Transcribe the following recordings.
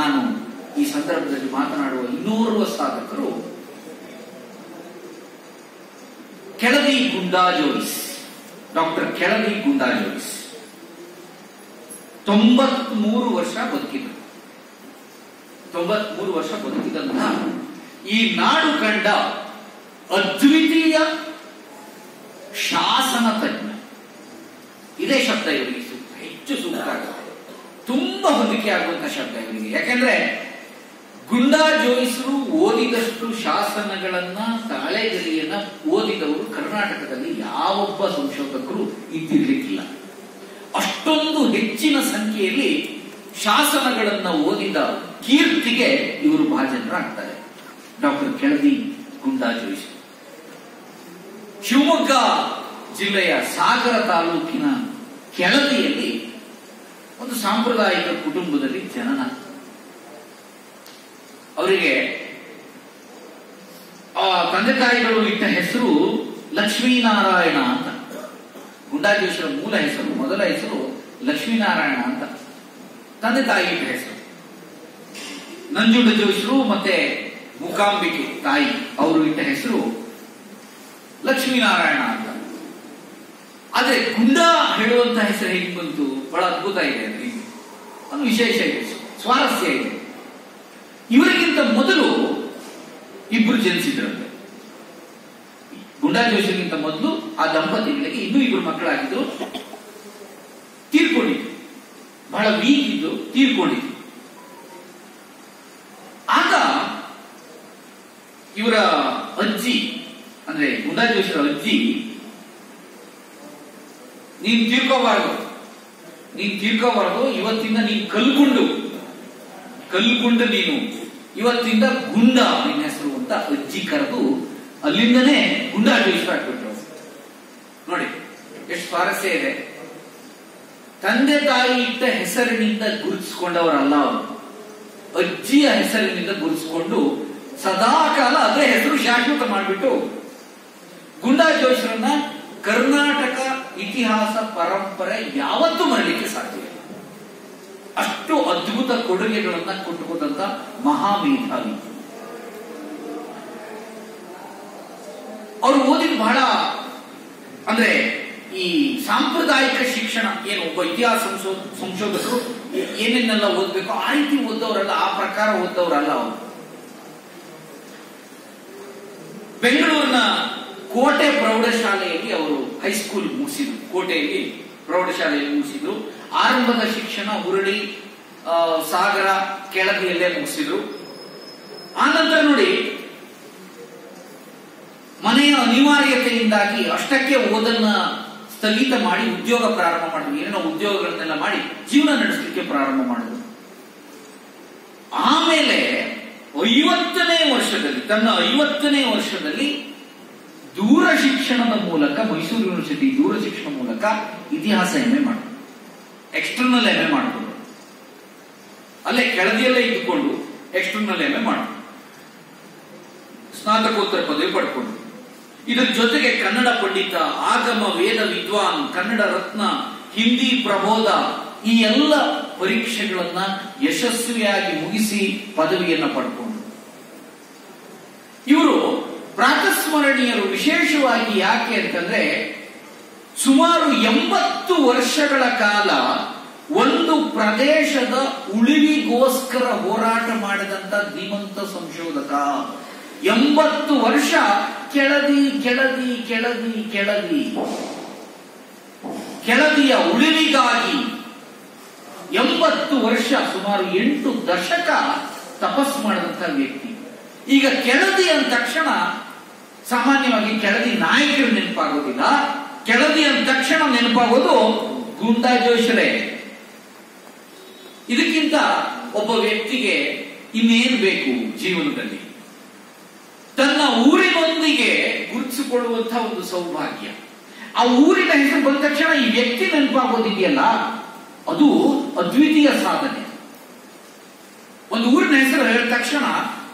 ನಾನು ಈ ಸಂದರ್ಭದಲ್ಲಿ ಮಾತನಾಡುವ ಇನ್ನೋರ್ವ ಸಾಧಕರು ಕೆಳದಿ ಗುಂಡಾ ಜೋಯಿಸ್, ಡಾಕ್ಟರ್ ಕೆಳದಿ ಗುಂಡಾ ಜೋಯಿಸ್. 93 ವರ್ಷ ಬದುಕಿದರು. 93 ವರ್ಷ ಬದುಕಿದಂತಹ ಈ ನಾಡು ಕಂಡ ಅದ್ವಿತೀಯ ಶಾಸನ ತಜ್ಞ. ಇದೇ ಶಬ್ದ ಇವರಿಗೆ ಹೆಚ್ಚು ಸೂಕ್ತ ಆಗುತ್ತೆ, ತುಂಬಾ ಹೊಂದಿಕೆ ಆಗುವಂತಹ ಶಬ್ದ ಇವರಿಗೆ. ಯಾಕೆಂದ್ರೆ ಗುಂಡಾ ಜೋಯಿಸರು ಓದಿದಷ್ಟು ಶಾಸನಗಳನ್ನ, ತಾಳೆಗರಿಯನ್ನ ಓದಿದವರು ಕರ್ನಾಟಕದಲ್ಲಿ ಯಾವೊಬ್ಬ ಸಂಶೋಧಕರು ಇದ್ದಿರ್ಲಿಕ್ಕಿಲ್ಲ. ಅಷ್ಟೊಂದು ಹೆಚ್ಚಿನ ಸಂಖ್ಯೆಯಲ್ಲಿ ಶಾಸನಗಳನ್ನ ಓದಿದ ಕೀರ್ತಿಗೆ ಇವರು ಭಾಜನರಾಗ್ತಾರೆ. ಡಾಕ್ಟರ್ ಕೆಳದಿ ಗುಂಡಾ ಜೋಯಿಸ್ ಶಿವಮೊಗ್ಗ ಜಿಲ್ಲೆಯ ಸಾಗರ ತಾಲೂಕಿನ ಕೆಳದಿಯಲ್ಲಿ ಒಂದು ಸಾಂಪ್ರದಾಯಿಕ ಕುಟುಂಬದಲ್ಲಿ ಜನನ. ಅವರಿಗೆ ತಂದೆ ತಾಯಿಗಳು ಇಟ್ಟ ಹೆಸರು ಲಕ್ಷ್ಮೀನಾರಾಯಣ ಅಂತ. ಗುಂಡಾ ಜೋಯಿಸರ ಮೂಲ ಹೆಸರು, ಮೊದಲ ಹೆಸರು ಲಕ್ಷ್ಮೀನಾರಾಯಣ ಅಂತ. ತಂದೆ ತಾಯಿ ಇಟ್ಟ ಹೆಸರು ನಂಜುಂಡ ಜೋಯಿಸರು ಮತ್ತೆ ಮೂಕಾಂಬಿಕೆ ತಾಯಿ ಅವರು ಇಟ್ಟ ಹೆಸರು ಲಕ್ಷ್ಮೀನಾರಾಯಣ ಅಂತ. ಆದ್ರೆ ಗುಂಡಾ ಹೇಳುವಂತ ಹೆಸರು ಹೇಗೆ ಬಂತು? ಬಹಳ ಅದ್ಭುತ ಇದೆ, ಅದು ವಿಶೇಷ ಇದೆ, ಸ್ವಾರಸ್ಯ ಇದೆ. ಇವರಿಗಿಂತ ಮೊದಲು ಇಬ್ಬರು ಜನಿಸಿದ್ರಂತೆ. ಗುಂಡಾ ಜೋಯಿಸರಿಗಿಂತ ಮೊದಲು ಆ ದಂಪತಿಗಳಿಗೆ ಇನ್ನೂ ಇಬ್ಬರು ಮಕ್ಕಳಾಗಿದ್ರು, ತೀರ್ಕೊಂಡಿದ್ರು. ಬಹಳ ವೀಕ್ ಇದ್ದು ತೀರ್ಕೊಂಡಿದ್ರು. ಆಗ ಇವರ ಅಜ್ಜಿ, ಅಂದ್ರೆ ಗುಂಡಾ ಜೋಯಿಸರ ಅಜ್ಜಿ, ನೀನ್ ತೀರ್ಕೋಬಾರದು, ಇವತ್ತಿಂದ ನೀನ್ ಕಲ್ಗುಂಡು ನೀನು, ಇವತ್ತಿಂದ ಗುಂಡ ನಿನ್ನ ಹೆಸರು ಅಂತ ಅಜ್ಜಿ ಕರೆದು ಅಲ್ಲಿಂದನೇ ಗುಂಡಾ ಜೋಯಿಸರು ಹಾಕ್ಬಿಟ್ರು. ನೋಡಿ ಎಷ್ಟು ಸ್ವಾರಸ್ಯ ಇದೆ. ತಂದೆ ತಾಯಿ ಇಟ್ಟ ಹೆಸರಿನಿಂದ ಗುರುತಿಸಿಕೊಂಡವರಲ್ಲ ಅವರು, ಅಜ್ಜಿಯ ಹೆಸರಿನಿಂದ ಗುರುತಿಸಿಕೊಂಡು ಸದಾಕಾಲ ಅದೇ ಹೆಸರು ಶಾಶ್ವತ ಮಾಡಿಬಿಟ್ಟು ಗುಂಡಾ ಜೋಯಿಸರನ್ನ ಕರ್ನಾಟಕ ಇತಿಹಾಸ ಪರಂಪರೆ ಯಾವತ್ತೂ ಮರಲಿಕ್ಕೆ ಸಾಧ್ಯ ಇಲ್ಲ. ಅಷ್ಟು ಅದ್ಭುತ ಕೊಡುಗೆಗಳನ್ನ ಕೊಟ್ಟುಕೊಂಡಂತ ಮಹಾಮೇಧಾವಿ. ಅವರು ಓದಿದ ಬಹಳ, ಅಂದ್ರೆ ಈ ಸಾಂಪ್ರದಾಯಿಕ ಶಿಕ್ಷಣ ಏನು ಒಬ್ಬ ಇತಿಹಾಸ ಸಂಶೋಧಕರು ಏನೇನೆಲ್ಲ ಓದ್ಬೇಕು ಆ ರೀತಿ ಓದವರಲ್ಲ, ಆ ಪ್ರಕಾರ ಓದವರಲ್ಲ ಅವರು. ಬೆಂಗಳೂರಿನ ಕೋಟೆ ಪ್ರೌಢಶಾಲೆಯಲ್ಲಿ ಅವರು ಹೈಸ್ಕೂಲ್ ಮುಗಿಸಿದ್ರು. ಕೋಟೆಯಲ್ಲಿ ಪ್ರೌಢಶಾಲೆಯಲ್ಲಿ ಮುಗಿಸಿದ್ರು. ಆರಂಭದ ಶಿಕ್ಷಣ ಹುರುಳಿ, ಸಾಗರ, ಕೆಳದಿಯಲ್ಲೇ ಮುಗಿಸಿದ್ರು. ಆನಂತರ ನೋಡಿ, ಮನೆಯ ಅನಿವಾರ್ಯತೆಯಿಂದಾಗಿ ಅಷ್ಟಕ್ಕೆ ಓದನ್ನ ಸ್ಥಗಿತ ಮಾಡಿ ಉದ್ಯೋಗ ಪ್ರಾರಂಭ ಮಾಡಿದ್ರು. ಏನೇನೋ ಉದ್ಯೋಗಗಳನ್ನೆಲ್ಲ ಮಾಡಿ ಜೀವನ ನಡೆಸಲಿಕ್ಕೆ ಪ್ರಾರಂಭ ಮಾಡಿದ್ರು. ಆಮೇಲೆ 50ನೇ ವರ್ಷದಲ್ಲಿ, ತನ್ನ 50ನೇ ವರ್ಷದಲ್ಲಿ ದೂರ ಶಿಕ್ಷಣದ ಮೂಲಕ, ಮೈಸೂರು ಯೂನಿವರ್ಸಿಟಿ ದೂರ ಶಿಕ್ಷಣ ಮೂಲಕ ಇತಿಹಾಸ MA ಮಾಡಿದ್ರು. ಎಕ್ಸ್ಟರ್ನಲ್ MA ಮಾಡಿದ್ರು. ಅಲ್ಲೇ ಕೆಳದಿಯಲ್ಲೇ ಇದ್ದುಕೊಂಡು ಎಕ್ಸ್ಟರ್ನಲ್ MA ಮಾಡಿದ್ರು. ಸ್ನಾತಕೋತ್ತರ ಪದವಿ ಪಡ್ಕೊಂಡು ಇದರ ಜೊತೆಗೆ ಕನ್ನಡ ಪಂಡಿತ, ಆಗಮ ವೇದ ವಿದ್ವಾನ್, ಕನ್ನಡ ರತ್ನ, ಹಿಂದಿ ಪ್ರಬೋಧ ಈ ಎಲ್ಲ ಪರೀಕ್ಷೆಗಳನ್ನ ಯಶಸ್ವಿಯಾಗಿ ಮುಗಿಸಿ ಪದವಿಯನ್ನ ಪಡ್ಕೊಂಡು ಇವರು ಪ್ರಾತಸ್ಮರಣೀಯರು. ವಿಶೇಷವಾಗಿ ಯಾಕೆ ಅಂತಂದ್ರೆ ಸುಮಾರು 80 ವರ್ಷಗಳ ಕಾಲ ಒಂದು ಪ್ರದೇಶದ ಉಳಿವಿಗೋಸ್ಕರ ಹೋರಾಟ ಮಾಡಿದಂತ ಧೀಮಂತ ಸಂಶೋಧಕ. 80 ವರ್ಷ ಕೆಳದಿಯ ಉಳಿವಿಗಾಗಿ 80 ವರ್ಷ, ಸುಮಾರು 8 ದಶಕ ತಪಸ್ ಮಾಡಿದಂತ ವ್ಯಕ್ತಿ. ಈಗ ಕೆಳದಿ ಅಂದ ತಕ್ಷಣ ಸಾಮಾನ್ಯವಾಗಿ ಕೆಳದಿ ನಾಯಕರು ನೆನಪಾಗೋದಿಲ್ಲ. ಕೆಳದಿ ಅಂದ ತಕ್ಷಣ ನೆನಪಾಗೋದು ಗುಂಡಾ ಜೋಯಿಸರೇ. ಇದಕ್ಕಿಂತ ಒಬ್ಬ ವ್ಯಕ್ತಿಗೆ ಇನ್ನೇನು ಬೇಕು ಜೀವನದಲ್ಲಿ? ತನ್ನ ಊರಿನೊಂದಿಗೆ ಗುರುತಿಸಿಕೊಳ್ಳುವಂತಹ ಒಂದು ಸೌಭಾಗ್ಯ. ಆ ಊರಿನ ಹೆಸರು ಬಂದ ತಕ್ಷಣ ಈ ವ್ಯಕ್ತಿ ನೆನಪಾಗೋದಿದೆಯಲ್ಲ, ಅದು ಅದ್ವಿತೀಯ ಸಾಧನೆ. ಒಂದು ಊರಿನ ಹೆಸರು ಹೇಳಿದ ತಕ್ಷಣ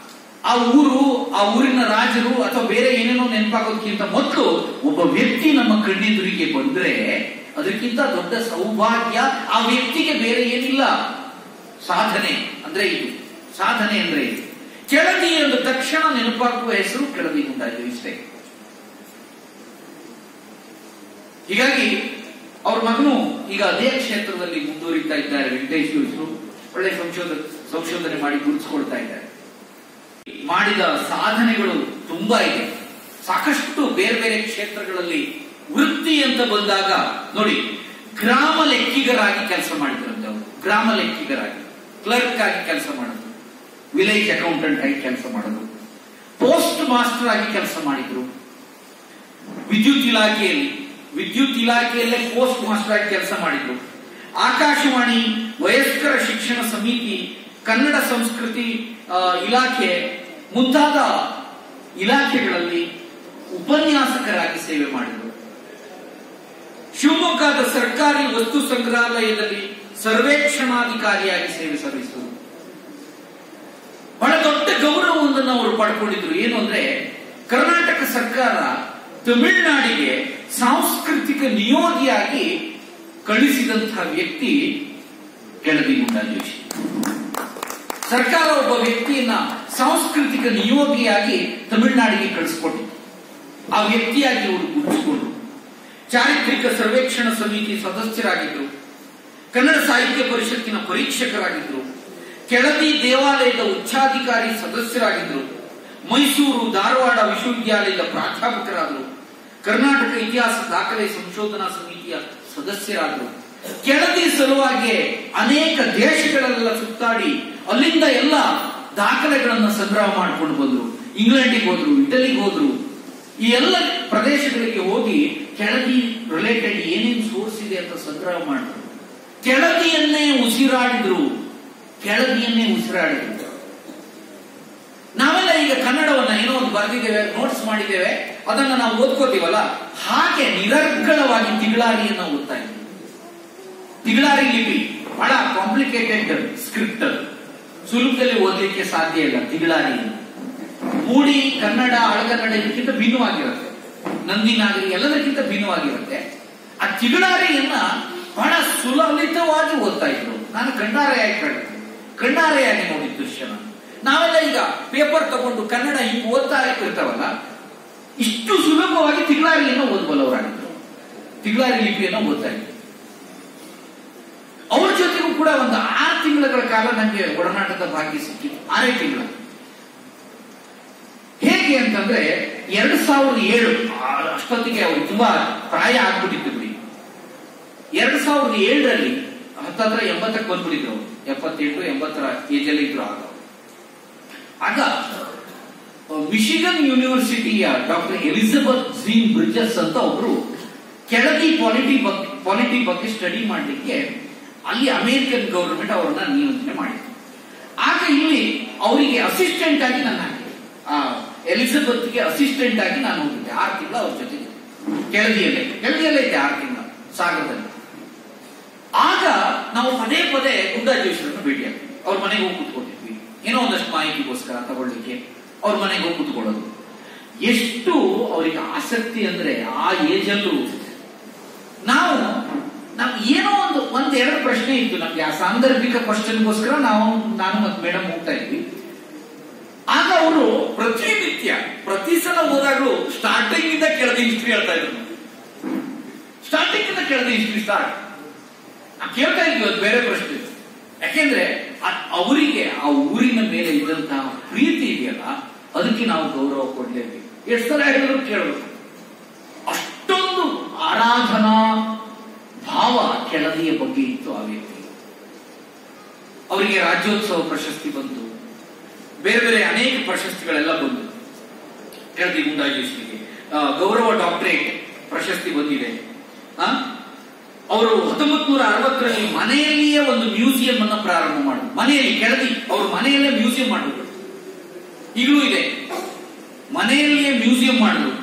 ಆ ಊರು, ಆ ಊರಿನ ರಾಜರು ಅಥವಾ ಬೇರೆ ಏನೇನೋ ನೆನಪಾಗೋದಕ್ಕಿಂತ ಮೊದಲು ಒಬ್ಬ ವ್ಯಕ್ತಿ ನಮ್ಮ ಕಣ್ಣೆದುರಿಗೆ ಬಂದ್ರೆ ಅದಕ್ಕಿಂತ ದೊಡ್ಡ ಸೌಭಾಗ್ಯ ಆ ವ್ಯಕ್ತಿಗೆ ಬೇರೆ ಏನಿಲ್ಲ. ಸಾಧನೆ ಅಂದ್ರೆ ಇದು. ಸಾಧನೆ ಅಂದ್ರೆ ಇದು. ಕೆಳದಿ ಎಂದ ತಕ್ಷಣ ನೆನಪಾಗುವ ಹೆಸರು ಕೆಳದಿ ಗುಂಡಾಜು ಇಷ್ಟೇ. ಹೀಗಾಗಿ ಅವ್ರ ಮಗನು ಈಗ ಅದೇ ಕ್ಷೇತ್ರದಲ್ಲಿ ಮುಂದುವರಿತಾ ಇದ್ದಾರೆ. ವೆಂಕಟೇಶ್ ಇವರು ಒಳ್ಳೆ ಸಂಶೋಧನೆ ಮಾಡಿ ಗುರುತಿಸಿಕೊಳ್ತಾ ಇದ್ದಾರೆ. ಮಾಡಿದ ಸಾಧನೆಗಳು ತುಂಬಾ ಇದೆ. ಸಾಕಷ್ಟು ಬೇರೆ ಬೇರೆ ಕ್ಷೇತ್ರಗಳಲ್ಲಿ ವೃತ್ತಿ ಅಂತ ಬಂದಾಗ ನೋಡಿ, ಗ್ರಾಮ ಲೆಕ್ಕಿಗರಾಗಿ ಕೆಲಸ ಮಾಡಿದ್ರಂತೆ ಅವರು. ಗ್ರಾಮ ಲೆಕ್ಕಿಗರಾಗಿ, ಕ್ಲರ್ಕ್ ಆಗಿ ಕೆಲಸ ಮಾಡೋದು, ವಿಲೇಜ್ ಅಕೌಂಟೆಂಟ್ ಆಗಿ ಕೆಲಸ ಮಾಡೋದು, ಪೋಸ್ಟ್ ಮಾಸ್ಟರ್ ಆಗಿ ಕೆಲಸ ಮಾಡಿದ್ರು, ವಿದ್ಯುತ್ ಇಲಾಖೆಯಲ್ಲೇ ಪೋಸ್ಟ್ ಮಾಸ್ಟರ್ ಆಗಿ ಕೆಲಸ ಮಾಡಿದ್ರು, ಆಕಾಶವಾಣಿ, ವಯಸ್ಕರ ಶಿಕ್ಷಣ ಸಮಿತಿ, ಕನ್ನಡ ಸಂಸ್ಕೃತಿ ಇಲಾಖೆ ಮುಂತಾದ ಇಲಾಖೆಗಳಲ್ಲಿ ಉಪನ್ಯಾಸಕರಾಗಿ ಸೇವೆ ಮಾಡಿದರು. ಶಿವಮೊಗ್ಗದ ಸರ್ಕಾರಿ ವಸ್ತು ಸಂಗ್ರಹಾಲಯದಲ್ಲಿ ಸರ್ವೇಕ್ಷಣಾಧಿಕಾರಿಯಾಗಿ ಸೇವೆ ಸಲ್ಲಿಸಿದರು. ಬಹಳ ದೊಡ್ಡ ಗೌರವವನ್ನು ಅವರು ಪಡ್ಕೊಂಡಿದ್ರು. ಏನು ಅಂದ್ರೆ, ಕರ್ನಾಟಕ ಸರ್ಕಾರ ತಮಿಳುನಾಡಿಗೆ ಸಾಂಸ್ಕೃತಿಕ ನಿಯೋಗಿಯಾಗಿ ಕಳಿಸಿದಂತಹ ವ್ಯಕ್ತಿ ಕೆಳದಿ ಗುಂಡಾಜು. ಸರ್ಕಾರ ಒಬ್ಬ ವ್ಯಕ್ತಿಯನ್ನ ಸಾಂಸ್ಕೃತಿಕ ನಿಯೋಗಿಯಾಗಿ ತಮಿಳುನಾಡಿಗೆ ಕಳಿಸಿಕೊಟ್ಟಿತ್ತು. ಆ ವ್ಯಕ್ತಿಯಾಗಿ ಅವರು ಗುರುತಿಸಿಕೊಂಡ್ರು. ಚಾರಿತ್ರಿಕ ಸರ್ವೇಕ್ಷಣ ಸಮಿತಿ ಸದಸ್ಯರಾಗಿದ್ರು, ಕನ್ನಡ ಸಾಹಿತ್ಯ ಪರಿಷತ್ತಿನ ಪರೀಕ್ಷಕರಾಗಿದ್ರು, ಕೆಳದಿ ದೇವಾಲಯದ ಉಚ್ಚಾಧಿಕಾರಿ ಸದಸ್ಯರಾಗಿದ್ರು, ಮೈಸೂರು ಧಾರವಾಡ ವಿಶ್ವವಿದ್ಯಾಲಯದ ಪ್ರಾಧ್ಯಾಪಕರಾದರು, ಕರ್ನಾಟಕ ಇತಿಹಾಸ ದಾಖಲೆ ಸಂಶೋಧನಾ ಸಮಿತಿಯ ಸದಸ್ಯರಾದರು. ಕೆಳದಿ ಸಲುವಾಗಿ ಅನೇಕ ದೇಶಗಳೆಲ್ಲ ಸುತ್ತಾಡಿ ಅಲ್ಲಿಂದ ಎಲ್ಲ ದಾಖಲೆಗಳನ್ನು ಸಂಗ್ರಹ ಮಾಡಿಕೊಂಡು ಬಂದ್ರು. ಇಂಗ್ಲೆಂಡಿಗೆ ಹೋದ್ರು, ಇಟಲಿಗೆ ಹೋದ್ರು. ಈ ಎಲ್ಲ ಪ್ರದೇಶಗಳಿಗೆ ಹೋಗಿ ಕೆಳದಿ ರಿಲೇಟೆಡ್ ಏನೇನು ಸೋರ್ಸ್ ಇದೆ ಅಂತ ಸಂಗ್ರಹ ಮಾಡಿದ್ರು. ಕೆಳದಿಯನ್ನೇ ಉಸಿರಾಡಿದ್ರು. ನಾವೆಲ್ಲ ಈಗ ಕನ್ನಡವನ್ನ ಏನೋ ಒಂದು ಬರೆದಿದ್ದೇವೆ, ನೋಟ್ಸ್ ಮಾಡಿದ್ದೇವೆ, ಅದನ್ನ ನಾವು ಓದ್ಕೋತೀವಲ್ಲ, ಹಾಗೆ ನಿರರ್ಗಳವಾಗಿ ತಿಗಳಾರಿಯನ್ನ ಓದ್ತಾ ಇದ್ದೀವಿ. ತಿಗಳಾರಿ ಲಿಪಿ ಬಹಳ ಕಾಂಪ್ಲಿಕೇಟೆಡ್ ಸ್ಕ್ರಿಪ್ಟ್, ಸುಲಭದಲ್ಲಿ ಓದಲಿಕ್ಕೆ ಸಾಧ್ಯ ಇಲ್ಲ. ತಿಗಳಾರಿ ಮೂಡಿ ಕನ್ನಡ, ಹಳಗನ್ನಡ ಇದಕ್ಕಿಂತ ಭಿನ್ನವಾಗಿರುತ್ತೆ. ನಂದಿ ನಾಗರಿ ಎಲ್ಲದಕ್ಕಿಂತ ಭಿನ್ನವಾಗಿರುತ್ತೆ. ಆ ತಿಗಳಾರಿಯನ್ನ ಬಹಳ ಸುಲಲಿತವಾಗಿ ಓದ್ತಾ ಇದ್ರು. ನಾನು ಕಣ್ಣಾರೆಯಾಗಿ ನೋಡಿದ ದೃಶ್ಯನ. ನಾವೆಲ್ಲ ಈಗ ಪೇಪರ್ ತಗೊಂಡು ಕನ್ನಡ ಹಿಂಗ್ ಓದ್ತಾ ಇರ್ತಾವಲ್ಲ, ಇಷ್ಟು ಸುಲಭವಾಗಿ ತಿಗಳಾರಿಯನ್ನು ಓದಬಲ್ಲವರಾಗಿದ್ರು. ತಿಗಳಾರಿ ಲಿಪಿಯನ್ನು ಓದ್ತಾ ಇದ್ರು. ಅವ್ರ ಜೊತೆಗೂ ಕೂಡ ಒಂದು 6 ತಿಂಗಳ ಕಾಲ ನನಗೆ ಒಡನಾಟದ ಭಾಗ್ಯ ಸಿಕ್ಕಿತ್ತು. 6 ತಿಂಗಳ. ಹೇಗೆ ಅಂತಂದ್ರೆ 2007 ಅಷ್ಟೊತ್ತಿಗೆ ಅವರು ತುಂಬಾ ಪ್ರಾಯ ಆಗ್ಬಿಟ್ಟಿತ್ತು ಬಿಡಿ. 2007ರಲ್ಲಿ ಹತ್ತತ್ರ 80ಕ್ಕೆ ಬಂದ್ಬಿಟ್ಟಿದ್ರು. 78-80ರ ಏಜಲ್ಲಿ ಇದ್ರು. ಆಗ ಮಿಶಿಗನ್ ಯೂನಿವರ್ಸಿಟಿಯ ಡಾಕ್ಟರ್ ಎಲಿಜಬೆತ್ ಝೀನ್ ಬ್ರಿಡ್ಜಸ್ ಅಂತ ಒಬ್ರು ಕೆಳದಿ ಪಾಲಿಟಿ ಬಗ್ಗೆ ಸ್ಟಡಿ ಮಾಡಲಿಕ್ಕೆ ಅಲ್ಲಿ ಅಮೆರಿಕನ್ ಗವರ್ಮೆಂಟ್ ಅವರನ್ನ ನಿಯೋಜನೆ ಮಾಡಿದ್ರು. ಆಗ ಇಲ್ಲಿ ಅವರಿಗೆ ಅಸಿಸ್ಟೆಂಟ್ ಆಗಿ ನಾನು ಹಾಕಿದೆ. ಎಲಿಜಬೆತ್ಗೆ ಅಸಿಸ್ಟೆಂಟ್ ಆಗಿ ನಾನು ಹೋಗಿದ್ದೆ. 6 ತಿಂಗಳು ಅವ್ರ ಜೊತೆಗೆ ಕೆಳದಿಯಲ್ಲೇ ಇದ್ದೆ. 6 ತಿಂಗಳು ಸಾಗರದಲ್ಲಿ. ಆಗ ನಾವು ಪದೇ ಗುಂಡಾಜೇಶ್ವರನ್ನು ಭೇಟಿಯಾಗ್ತೀವಿ. ಅವ್ರ ಮನೆಗೆ ಹೋಗಿ ಕೂತ್ಕೊಂಡಿದ್ವಿ, ಏನೋ ಒಂದಷ್ಟು ಮಾಹಿತಿಗೋಸ್ಕರ ತಗೊಳ್ಳಿಕ್ಕೆ ಅವ್ರ ಮನೆಗೆ ಹೋಗಿ ಕೂತ್ಕೊಳ್ಳೋದು. ಎಷ್ಟು ಅವರಿಗೆ ಆಸಕ್ತಿ ಅಂದ್ರೆ, ಆ ಏಜಲ್ಲೂ ನಾವು ಏನೋ ಒಂದೆರಡು ಪ್ರಶ್ನೆ ಇತ್ತು ನಮ್ಗೆ. ಆ ಸಾಂದರ್ಭಿಕ ಕ್ವಶನ್ಗೋಸ್ಕರ ನಾನು ಮತ್ತು ಮೇಡಮ್ ಹೋಗ್ತಾ ಇದ್ವಿ. ಆಗ ಅವರು ಪ್ರತಿ ಸಲ ಹೋದಾಗಲೂ ಸ್ಟಾರ್ಟಿಂಗ್ ಇಂದ ಕೆಳದಿ ಹಿಸ್ಟ್ರಿ ಹೇಳ್ತಾ ಇದ್ರು. ಸ್ಟಾರ್ಟಿಂಗ್ ಇಂದ ಕೆಳದಿ ಹಿಸ್ಟ್ರಿ ಸ್ಟಾರ್ಟ್ ಕೇಳ್ತಾ ಇದ್ವಿ. ಅದು ಬೇರೆ ಪ್ರಶ್ನೆ. ಯಾಕೆಂದ್ರೆ ಅವರಿಗೆ ಆ ಊರಿನ ಮೇಲೆ ಇದ್ದಂತಹ ಪ್ರೀತಿ ಇದೆಯಲ್ಲ, ಅದಕ್ಕೆ ನಾವು ಗೌರವ ಕೊಡ್ಲೇಬೇಕು. ಎಷ್ಟು ಸಲ ಹೇಳಿದ್ರು ಕೇಳಬೇಕು. ಅಷ್ಟೊಂದು ಆರಾಧನಾ ಭಾವ ಕೆಳದಿಯ ಬಗ್ಗೆ ಇತ್ತು ಆ ವ್ಯಕ್ತಿ. ಅವರಿಗೆ ರಾಜ್ಯೋತ್ಸವ ಪ್ರಶಸ್ತಿ ಬಂತು, ಬೇರೆ ಅನೇಕ ಪ್ರಶಸ್ತಿಗಳೆಲ್ಲ ಬಂತು. ಕೆಳದಿ ಗುಂಡಾಜೇಶ್ವರಿಗೆ ಗೌರವ ಡಾಕ್ಟರೇಟ್ ಪ್ರಶಸ್ತಿ ಬಂದಿದೆ. ಅವರು 1960ರಲ್ಲಿ ಮನೆಯಲ್ಲಿಯೇ ಒಂದು ಮ್ಯೂಸಿಯಂ ಅನ್ನು ಪ್ರಾರಂಭ ಮಾಡಿದ್ರು. ಮನೆಯಲ್ಲಿ ಕೆಳದಿ ಅವ್ರ ಮನೆಯಲ್ಲೇ ಮ್ಯೂಸಿಯಂ ಮಾಡಿದ್ರು. ಈಗಲೂ ಇದೆ. ಮನೆಯಲ್ಲಿಯೇ ಮ್ಯೂಸಿಯಂ ಮಾಡಿದ್ರು.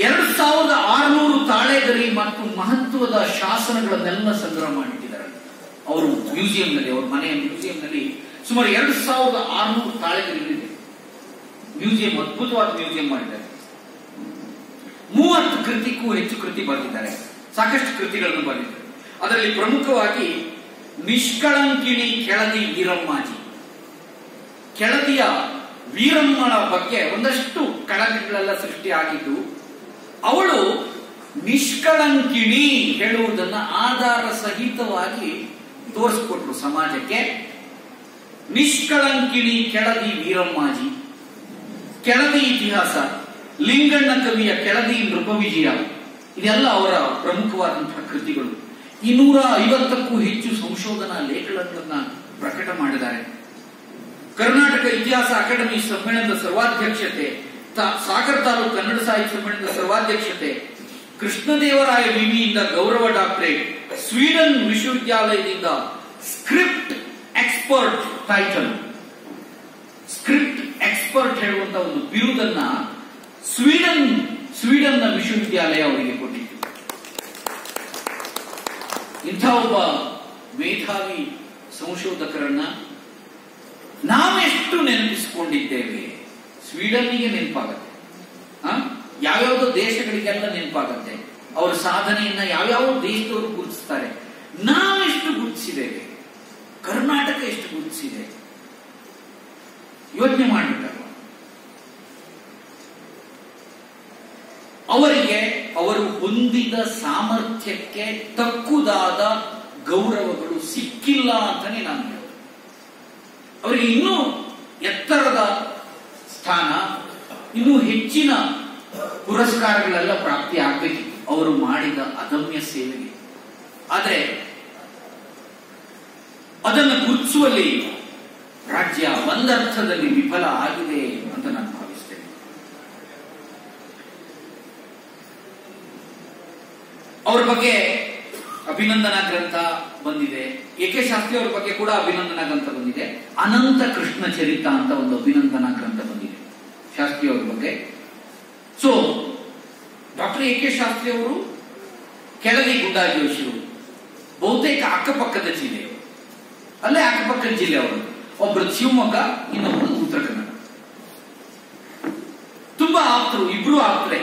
2600 ತಾಳೆಗರಿ ಮತ್ತು ಮಹತ್ವದ ಶಾಸನಗಳನ್ನೆಲ್ಲ ಸಂಗ್ರಹ ಮಾಡಿಟ್ಟಿದ್ದಾರೆ ಅವರು ಮ್ಯೂಸಿಯಂನಲ್ಲಿ. ಅವ್ರ ಮನೆಯ ಮ್ಯೂಸಿಯಂನಲ್ಲಿ ಸುಮಾರು 2600 ತಾಳೆಗರಿಗಳಿದೆ. ಮ್ಯೂಸಿಯಂ, ಅದ್ಭುತವಾದ ಮ್ಯೂಸಿಯಂ ಮಾಡಿದ್ದಾರೆ. 30 ಕೃತಿಗೂ ಹೆಚ್ಚು ಕೃತಿ ಬರೆದಿದ್ದಾರೆ. ಸಾಕಷ್ಟು ಕೃತಿಗಳನ್ನು ಬರೆದಿದ್ದಾರೆ. ಅದರಲ್ಲಿ ಪ್ರಮುಖವಾಗಿ ನಿಷ್ಕಳಂಕಿಣಿ ಕೆಳದಿ ವೀರಮ್ಮಾಜಿ. ಕೆಳದಿಯ ವೀರಮ್ಮನ ಬಗ್ಗೆ ಒಂದಷ್ಟು ಕಳಂಕಗಳೆಲ್ಲ ಸೃಷ್ಟಿಯಾಗಿದ್ದು, ಅವಳು ನಿಷ್ಕಳಂಕಿಣಿ ಹೇಳುವುದನ್ನ ಆಧಾರ ಸಹಿತವಾಗಿ ತೋರಿಸಿಕೊಟ್ರು ಸಮಾಜಕ್ಕೆ. ನಿಷ್ಕಳಂಕಿಣಿ ಕೆಳದಿ ವೀರಮ್ಮಾಜಿ, ಕೆಳದಿ ಇತಿಹಾಸ, ಲಿಂಗಣ್ಣ ಕವಿಯ ಕೆಳದಿ ನೃಪವಿಜಯ, ಇದೆಲ್ಲ ಅವರ ಪ್ರಮುಖವಾದಂತಹ ಕೃತಿಗಳು. 250ಕ್ಕೂ ಹೆಚ್ಚು ಸಂಶೋಧನಾ ಲೇಖನಗಳನ್ನ ಪ್ರಕಟ ಮಾಡಿದ್ದಾರೆ. ಕರ್ನಾಟಕ ಇತಿಹಾಸ ಅಕಾಡೆಮಿ ಸಮ್ಮೇಳನದ ಸರ್ವಾಧ್ಯಕ್ಷತೆ, ಸಾಗರ ತಾಲೂಕು ಕನ್ನಡ ಸಾಹಿತ್ಯ ಸಮ್ಮೇಳನದ ಸರ್ವಾಧ್ಯಕ್ಷತೆ, ಕೃಷ್ಣದೇವರಾಯ ವಿವಿಯಿಂದ ಗೌರವ ಡಾಕ್ಟರೇಟ್, ಸ್ವೀಡನ್ ವಿಶ್ವವಿದ್ಯಾಲಯದಿಂದ script expert title, script expert ಹೇಳುವಂತ ಒಂದು ಬಿರುದನ್ನ ಸ್ವೀಡನ್ನ ವಿಶ್ವವಿದ್ಯಾಲಯ ಅವರಿಗೆ ಕೊಟ್ಟಿತ್ತು. ಇಂಥ ಒಬ್ಬ ಮೇಧಾವಿ ಸಂಶೋಧಕರನ್ನ ನಾವೆಷ್ಟು ನೆನಪಿಸಿಕೊಂಡಿದ್ದೇವೆ. ಸ್ವೀಡನ್ನಿಗೆ ನೆನಪಾಗತ್ತೆ, ಯಾವ್ಯಾವುದೋ ದೇಶಗಳಿಗೆಲ್ಲ ನೆನಪಾಗತ್ತೆ. ಅವರ ಸಾಧನೆಯನ್ನ ಯಾವ್ಯಾವ ದೇಶದವರು ಗುರುತಿಸ್ತಾರೆ. ನಾವೆಷ್ಟು ಗುರುತಿಸಿದ್ದೇವೆ, ಕರ್ನಾಟಕ ಎಷ್ಟು ಗುರುತಿಸಿದೆ, ಯೋಚನೆ ಮಾಡಬೇಕಲ್ವ. ಅವರಿಗೆ ಅವರು ಹೊಂದಿದ ಸಾಮರ್ಥ್ಯಕ್ಕೆ ತಕ್ಕುದಾದ ಗೌರವಗಳು ಸಿಕ್ಕಿಲ್ಲ ಅಂತಾನೆ ನಾನು ಹೇಳೋದು. ಅವರಿಗೆ ಇನ್ನೂ ಎತ್ತರದ ಸ್ಥಾನ, ಇನ್ನೂ ಹೆಚ್ಚಿನ ಪುರಸ್ಕಾರಗಳೆಲ್ಲ ಪ್ರಾಪ್ತಿ ಆಗಬೇಕಿತ್ತು ಅವರು ಮಾಡಿದ ಅದಮ್ಯ ಸೇವೆಗೆ. ಆದರೆ ಅದನ್ನು ಗುರುತಿಸುವಲ್ಲಿ ರಾಜ್ಯ ಒಂದರ್ಥದಲ್ಲಿ ವಿಫಲ ಆಗಿದೆ ಅಂತ ನಾನು ಭಾವಿಸ್ತೇನೆ. ಅವರ ಬಗ್ಗೆ ಅಭಿನಂದನಾ ಗ್ರಂಥ ಬಂದಿದೆ. ಎ.ಕೆ. ಶಾಸ್ತ್ರಿ ಅವರ ಬಗ್ಗೆ ಕೂಡ ಅಭಿನಂದನಾ ಗ್ರಂಥ ಬಂದಿದೆ. ಅನಂತ ಕೃಷ್ಣ ಚರಿತ ಅಂತ ಒಂದು ಅಭಿನಂದನಾ ಗ್ರಂಥ ಬಂದಿದೆ ಶಾಸ್ತ್ರಿ ಅವರ ಬಗ್ಗೆ. So doctor AK. ಶಾಸ್ತ್ರಿ ಅವರು ಕೆಳದಿ ಗುಂಡಾಜೋಶಿರು, ಬಹುತೇಕ ಅಕ್ಕಪಕ್ಕದ ಜಿಲ್ಲೆ, ಅಲ್ಲೇ ಅಕ್ಕಪಕ್ಕದ ಜಿಲ್ಲೆ ಅವರು. ಒಬ್ಬರು ಶಿವಮೊಗ್ಗ, ಇನ್ನೊಬ್ಬರು ಉತ್ತರ ಕನ್ನಡ. ತುಂಬಾ ಆಪ್ತರು, ಇಬ್ರು ಆಪ್ತರೇ,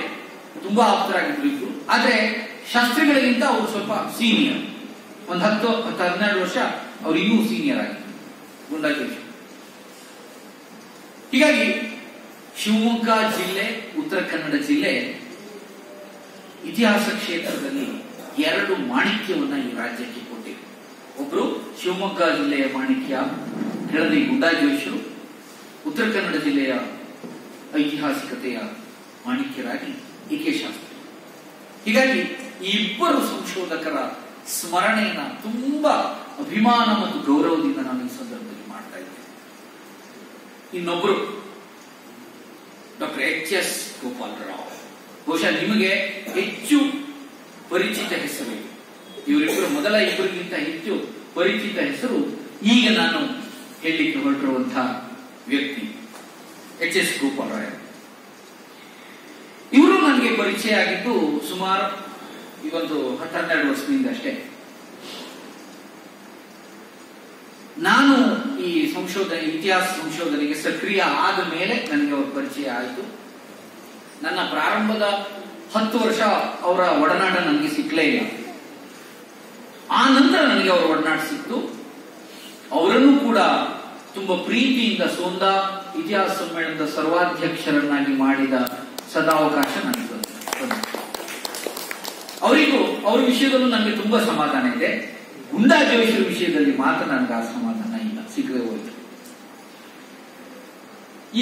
ತುಂಬಾ ಆಪ್ತರಾಗಿದ್ರು ಇಬ್ರು. ಆದ್ರೆ ಶಾಸ್ತ್ರಿಗಳಿಗಿಂತ ಅವರು ಸ್ವಲ್ಪ ಸೀನಿಯರ್, ಒಂದು 10-12 ವರ್ಷ ಅವ್ರು ಇನ್ನೂ ಸೀನಿಯರ್ ಆಗಿದ್ರು ಗುಂಡಾಜೋಶಿ. ಹೀಗಾಗಿ ಶಿವಮೊಗ್ಗ ಜಿಲ್ಲೆ, ಉತ್ತರ ಕನ್ನಡ ಜಿಲ್ಲೆ ಇತಿಹಾಸ ಕ್ಷೇತ್ರದಲ್ಲಿ 2 ಮಾಣಿಕ್ಯವನ್ನ ಈ ರಾಜ್ಯಕ್ಕೆ ಕೊಟ್ಟಿದೆ. ಒಬ್ರು ಶಿವಮೊಗ್ಗ ಜಿಲ್ಲೆಯ ಮಾಣಿಕ್ಯ ಕೆಳದಿ ಗುಂಡಾಜೋಶಿರು, ಉತ್ತರ ಕನ್ನಡ ಜಿಲ್ಲೆಯ ಐತಿಹಾಸಿಕತೆಯ ಮಾಣಿಕ್ಯರಾಗಿ ಎ.ಕೆ. ಶಾಸ್ತ್ರಿ. ಹೀಗಾಗಿ ಈ ಇಬ್ಬರು ಸಂಶೋಧಕರ ಸ್ಮರಣೆಯನ್ನ ತುಂಬಾ ಅಭಿಮಾನ ಮತ್ತು ಗೌರವದಿಂದ ನಾನು ಈ ಸಂದರ್ಭದಲ್ಲಿ ಮಾಡ್ತಾ ಇದ್ದೇನೆ. ಇನ್ನೊಬ್ರು ಡಾಕ್ಟರ್ ಎಚ್.ಎಸ್. ಗೋಪಾಲರಾವ್, ಬಹುಶಃ ನಿಮಗೆ ಹೆಚ್ಚು ಪರಿಚಿತ ಹೆಸರು. ಇವರಿಬ್ಬರು ಮೊದಲ ಇಬ್ಬರಿಗಿಂತ ಹೆಚ್ಚು ಪರಿಚಿತ ಹೆಸರು ಈಗ ನಾನು ಹೇಳಲಿಕ್ಕೆ ಹೊರಟಿರುವಂತಹ ವ್ಯಕ್ತಿ ಎಚ್.ಎಸ್. ಗೋಪಾಲರಾವ್. ಇವರು ನನಗೆ ಪರಿಚಯ ಆಗಿದ್ದು ಸುಮಾರು ಇವೊಂದು 10-12 ವರ್ಷದಿಂದ ಅಷ್ಟೇ. ನಾನು ಈ ಇತಿಹಾಸ ಸಂಶೋಧನೆಗೆ ಸಕ್ರಿಯ ಆದ ಮೇಲೆ ನನಗೆ ಅವರ ಪರಿಚಯ ಆಯಿತು. ನನ್ನ ಪ್ರಾರಂಭದ 10 ವರ್ಷ ಅವರ ಒಡನಾಟ ನನಗೆ ಸಿಕ್ಕಲೇ ಇಲ್ಲ. ಆ ನಂತರ ನನಗೆ ಅವರ ಒಡನಾಟ ಸಿಕ್ತು. ಅವರನ್ನು ಕೂಡ ತುಂಬಾ ಪ್ರೀತಿಯಿಂದ ಸೋಂದಾ ಇತಿಹಾಸ ಸಮ್ಮೇಳನದ ಸರ್ವಾಧ್ಯಕ್ಷರನ್ನಾಗಿ ಮಾಡಿದ ಸದಾವಕಾಶ ನನಗೆ ಬಂತು. ಅವರಿಗೂ ಅವರ ವಿಷಯದಲ್ಲೂ ನನಗೆ ತುಂಬಾ ಸಮಾಧಾನ ಇದೆ. ಗುಂಡಾಜೋಶಿಯ ವಿಷಯದಲ್ಲಿ ಮಾತ್ರ ನನಗೆ ಆ ಸಮಾಧಾನ ಇಲ್ಲ, ಸಿಗದೆ ಹೋಯಿತು.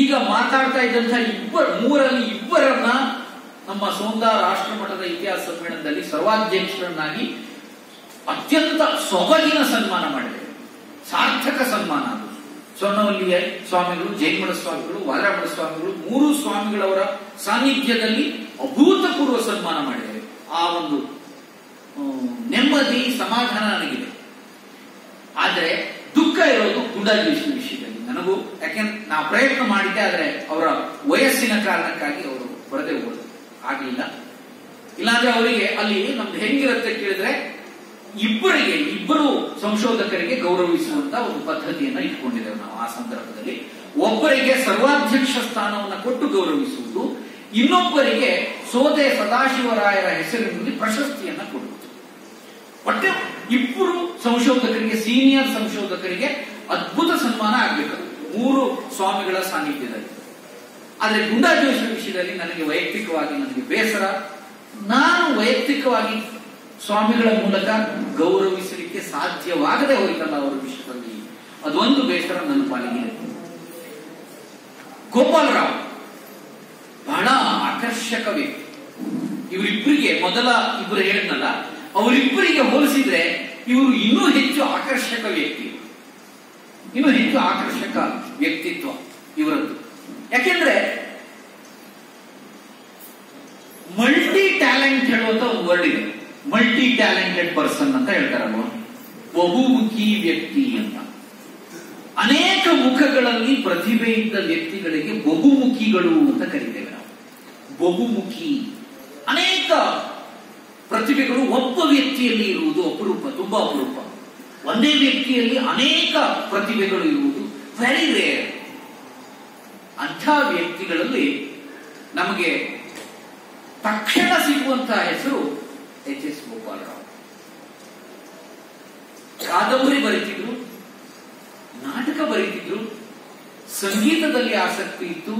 ಈಗ ಮಾತಾಡ್ತಾ ಇದ್ದಂತಹ ಮೂರಲ್ಲಿ ಇಬ್ಬರನ್ನ ನಮ್ಮ ಸೋಂದಾ ರಾಷ್ಟ್ರಮಟ್ಟದ ಇತಿಹಾಸ ಸಮ್ಮೇಳನದಲ್ಲಿ ಸರ್ವಾಧ್ಯಕ್ಷರನ್ನಾಗಿ ಅತ್ಯಂತ ಸೊಬಗಿನ ಸನ್ಮಾನ ಮಾಡಿದೆ. ಸಾರ್ಥಕ ಸನ್ಮಾನ ಅದು. ಸ್ವರ್ಣವಲ್ಲಿಯ ಸ್ವಾಮಿಗಳು, ಜೈಮಠ ಸ್ವಾಮಿಗಳು, ವಾದರಾಮಠ ಸ್ವಾಮಿಗಳು, 3 ಸ್ವಾಮಿಗಳವರ ಸಾನ್ನಿಧ್ಯದಲ್ಲಿ ಅಭೂತಪೂರ್ವ ಸನ್ಮಾನ ಮಾಡಿದ್ದೇವೆ. ಆ ಒಂದು ನೆಮ್ಮದಿ, ಸಮಾಧಾನ ನನಗಿದೆ. ಆದರೆ ದುಃಖ ಇರೋದು ಗುಂಡಾಜೋಶಿ ವಿಷಯದಲ್ಲಿ ನನಗೂ. ಯಾಕೆಂದ್ರೆ ನಾವು ಪ್ರಯತ್ನ ಮಾಡಿದ್ದೆ, ಆದರೆ ಅವರ ವಯಸ್ಸಿನ ಕಾರಣಕ್ಕಾಗಿ ಅವರು ಬರದೇ ಹೋಗೋದು ಆಗಲಿಲ್ಲ. ಇಲ್ಲಾಂದ್ರೆ ಅವರಿಗೆ ಅಲ್ಲಿ ನಮ್ದು ಹೆಂಗಿರುತ್ತೆ ಕೇಳಿದ್ರೆ, ಇಬ್ಬರು ಸಂಶೋಧಕರಿಗೆ ಗೌರವಿಸುವಂತ ಒಂದು ಪದ್ಧತಿಯನ್ನ ಇಟ್ಕೊಂಡಿದ್ದೇವೆ ನಾವು. ಆ ಸಂದರ್ಭದಲ್ಲಿ ಒಬ್ಬರಿಗೆ ಸರ್ವಾಧ್ಯಕ್ಷ ಸ್ಥಾನವನ್ನು ಕೊಟ್ಟು ಗೌರವಿಸುವುದು, ಇನ್ನೊಬ್ಬರಿಗೆ ಸೋದೆ ಸದಾಶಿವರಾಯರ ಹೆಸರಿನಲ್ಲಿ ಪ್ರಶಸ್ತಿಯನ್ನ ಕೊಡುವುದು. ಒಟ್ಟೆ ಇಬ್ಬರು ಸಂಶೋಧಕರಿಗೆ, ಸೀನಿಯರ್ ಸಂಶೋಧಕರಿಗೆ ಅದ್ಭುತ ಸನ್ಮಾನ ಆಗ್ಬೇಕು 3 ಸ್ವಾಮಿಗಳ ಸಾನ್ನಿಧ್ಯದಲ್ಲಿ. ಆದ್ರೆ ಗುಂಡಾ ಜೋಶಿ ವಿಷಯದಲ್ಲಿ ನನಗೆ ವೈಯಕ್ತಿಕವಾಗಿ ನನಗೆ ಬೇಸರ. ನಾನು ವೈಯಕ್ತಿಕವಾಗಿ ಸ್ವಾಮಿಗಳ ಮೂಲಕ ಗೌರವಿಸಲಿಕ್ಕೆ ಸಾಧ್ಯವಾಗದೆ ಹೋಯ್ತಲ್ಲ ಅವರ ವಿಷಯದಲ್ಲಿ, ಅದೊಂದು ಬೇಸರ ನನ್ನ ಪಾಲಿಗೆ. ಗೋಪಾಲರಾವ್ ಬಹಳ ಆಕರ್ಷಕ ವ್ಯಕ್ತಿ. ಇವರಿಬ್ಬರಿಗೆ ಮೊದಲ ಇಬ್ಬರು ಹೇಳಿದ್ನಲ್ಲ, ಅವರಿಬ್ಬರಿಗೆ ಹೋಲಿಸಿದ್ರೆ ಇವರು ಇನ್ನೂ ಹೆಚ್ಚು ಆಕರ್ಷಕ ವ್ಯಕ್ತಿ, ಇನ್ನೂ ಹೆಚ್ಚು ಆಕರ್ಷಕ ವ್ಯಕ್ತಿತ್ವ ಇವರದ್ದು. ಯಾಕೆಂದ್ರೆ ಮಲ್ಟಿ ಟ್ಯಾಲೆಂಟ್ ಹೇಳುವಂತ ಒಂದು ವರ್ಡ್ ಇದೆ. ಮಲ್ಟಿ ಟ್ಯಾಲೆಂಟೆಡ್ ಪರ್ಸನ್ ಅಂತ ಹೇಳ್ತಾರಲ್ವ, ಬಹುಮುಖಿ ವ್ಯಕ್ತಿ ಅಂತ. ಅನೇಕ ಮುಖಗಳಲ್ಲಿ ಪ್ರತಿಭೆ ಇದ್ದ ವ್ಯಕ್ತಿಗಳಿಗೆ ಬಹುಮುಖಿಗಳು ಅಂತ ಕರೀತೇವೆ ನಾವು. ಬಹುಮುಖಿ, ಅನೇಕ ಪ್ರತಿಭೆಗಳು ಒಬ್ಬ ವ್ಯಕ್ತಿಯಲ್ಲಿ ಇರುವುದು ಅಪರೂಪ, ತುಂಬಾ ಅಪರೂಪ. ಒಂದೇ ವ್ಯಕ್ತಿಯಲ್ಲಿ ಅನೇಕ ಪ್ರತಿಭೆಗಳು ಇರುವುದು ವೆರಿ ರೇರ್. ಅಂಥ ವ್ಯಕ್ತಿಗಳಲ್ಲಿ ನಮಗೆ ತಕ್ಷಣ ಸಿಗುವಂತಹ ಹೆಸರು ಎಚ್.ಎಸ್. ಗೋಪಾಲರಾವ್. ಕಾದಂಬರಿ ಬರೀತಿದ್ರು, ನಾಟಕ ಬರೀತಿದ್ರು, ಸಂಗೀತದಲ್ಲಿ ಆಸಕ್ತಿ ಇತ್ತು,